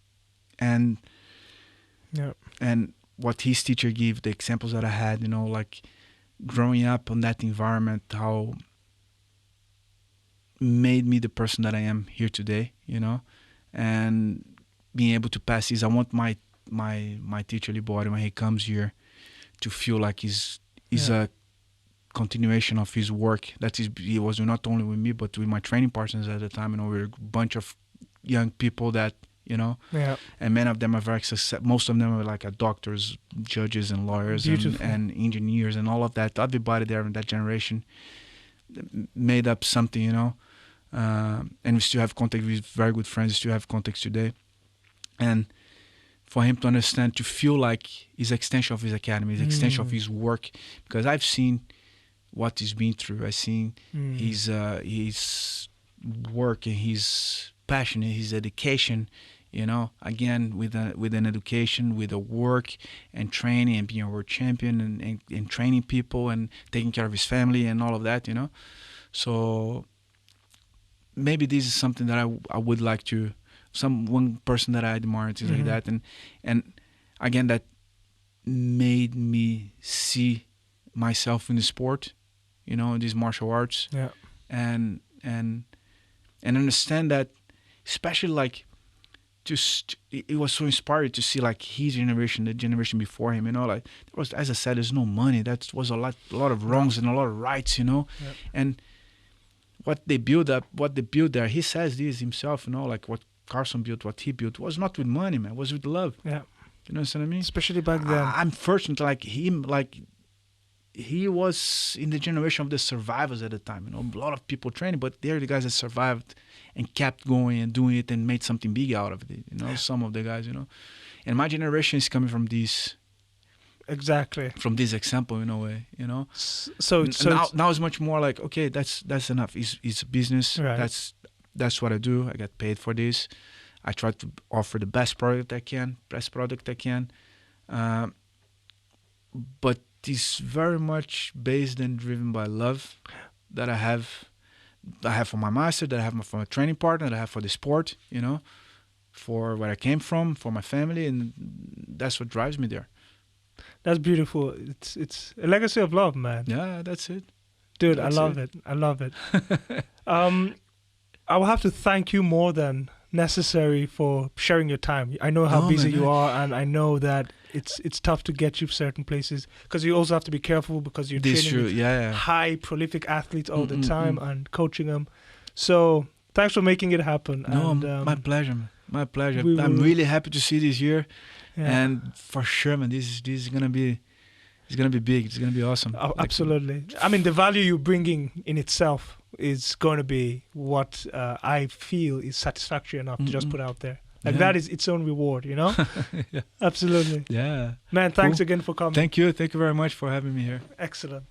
[SPEAKER 3] Yeah.
[SPEAKER 2] and what his teacher gave, the examples that I had, you know, like growing up on that environment, how made me the person that I am here today, you know, and being able to pass this. I want my teacher Libório, when he comes here, to feel like he's a continuation of his work. That is, he was not only with me but with my training partners at the time. You know, we were a bunch of young people that, you know,
[SPEAKER 3] Yeah.
[SPEAKER 2] and many of them are very successful. Most of them are like doctors, judges, and lawyers, and engineers, and all of that. Everybody there in that generation made up something, you know. And we still have contact with very good friends. We still have contacts today. And for him to understand, to feel like he's extension of his academy, his extension of his work, because I've seen what he's been through. I've seen his work and his passion and his dedication. You know, again, with an education, with a work and training and being a world champion and training people and taking care of his family and all of that, you know. So maybe this is something that I would like to, one person that I admire, things like that. And again, that made me see myself in the sport, you know, in these martial arts.
[SPEAKER 3] Yeah.
[SPEAKER 2] And understand that, especially like, it was so inspiring to see like his generation, the generation before him, you know, like there was, as I said, there's no money. That was a lot of wrongs and a lot of rights, you know.
[SPEAKER 3] Yeah.
[SPEAKER 2] And what they built there, he says this himself, you know, like what Carson built, what he built was not with money, man. It was with love.
[SPEAKER 3] Yeah.
[SPEAKER 2] You know what I mean?
[SPEAKER 3] Especially back then.
[SPEAKER 2] I'm fortunate, like him, like he was in the generation of the survivors at the time. You know, a lot of people training, but they're the guys that survived and kept going and doing it and made something big out of it. You know, some of the guys, you know. And my generation is coming from this.
[SPEAKER 3] Exactly.
[SPEAKER 2] From this example, in a way, you know.
[SPEAKER 3] So
[SPEAKER 2] now it's much more like, okay, that's enough. It's a business.
[SPEAKER 3] Right.
[SPEAKER 2] That's what I do. I get paid for this. I try to offer the best product I can. But it's very much based and driven by love that I have for my master, that I have for my training partner, that I have for the sport, you know, for where I came from, for my family, and that's what drives me there.
[SPEAKER 3] That's beautiful. It's a legacy of love, man.
[SPEAKER 2] Yeah, that's it.
[SPEAKER 3] Dude, I love it. I love it. I will have to thank you more than necessary for sharing your time. I know how busy you are, and I know that it's tough to get you certain places because you also have to be careful because you're training with high prolific athletes all the time and coaching them. So thanks for making it happen.
[SPEAKER 2] No,
[SPEAKER 3] and,
[SPEAKER 2] my pleasure, man. My pleasure. I'm really happy to see this year, and for sure, man, this is gonna be. It's going to be big. It's going to be awesome.
[SPEAKER 3] Oh, absolutely. I mean, the value you're bringing in itself is going to be what I feel is satisfactory enough to just put out there. Like that is its own reward, you know?
[SPEAKER 2] Yeah.
[SPEAKER 3] Absolutely.
[SPEAKER 2] Yeah.
[SPEAKER 3] Man, thanks again for coming.
[SPEAKER 2] Thank you. Thank you very much for having me here.
[SPEAKER 3] Excellent.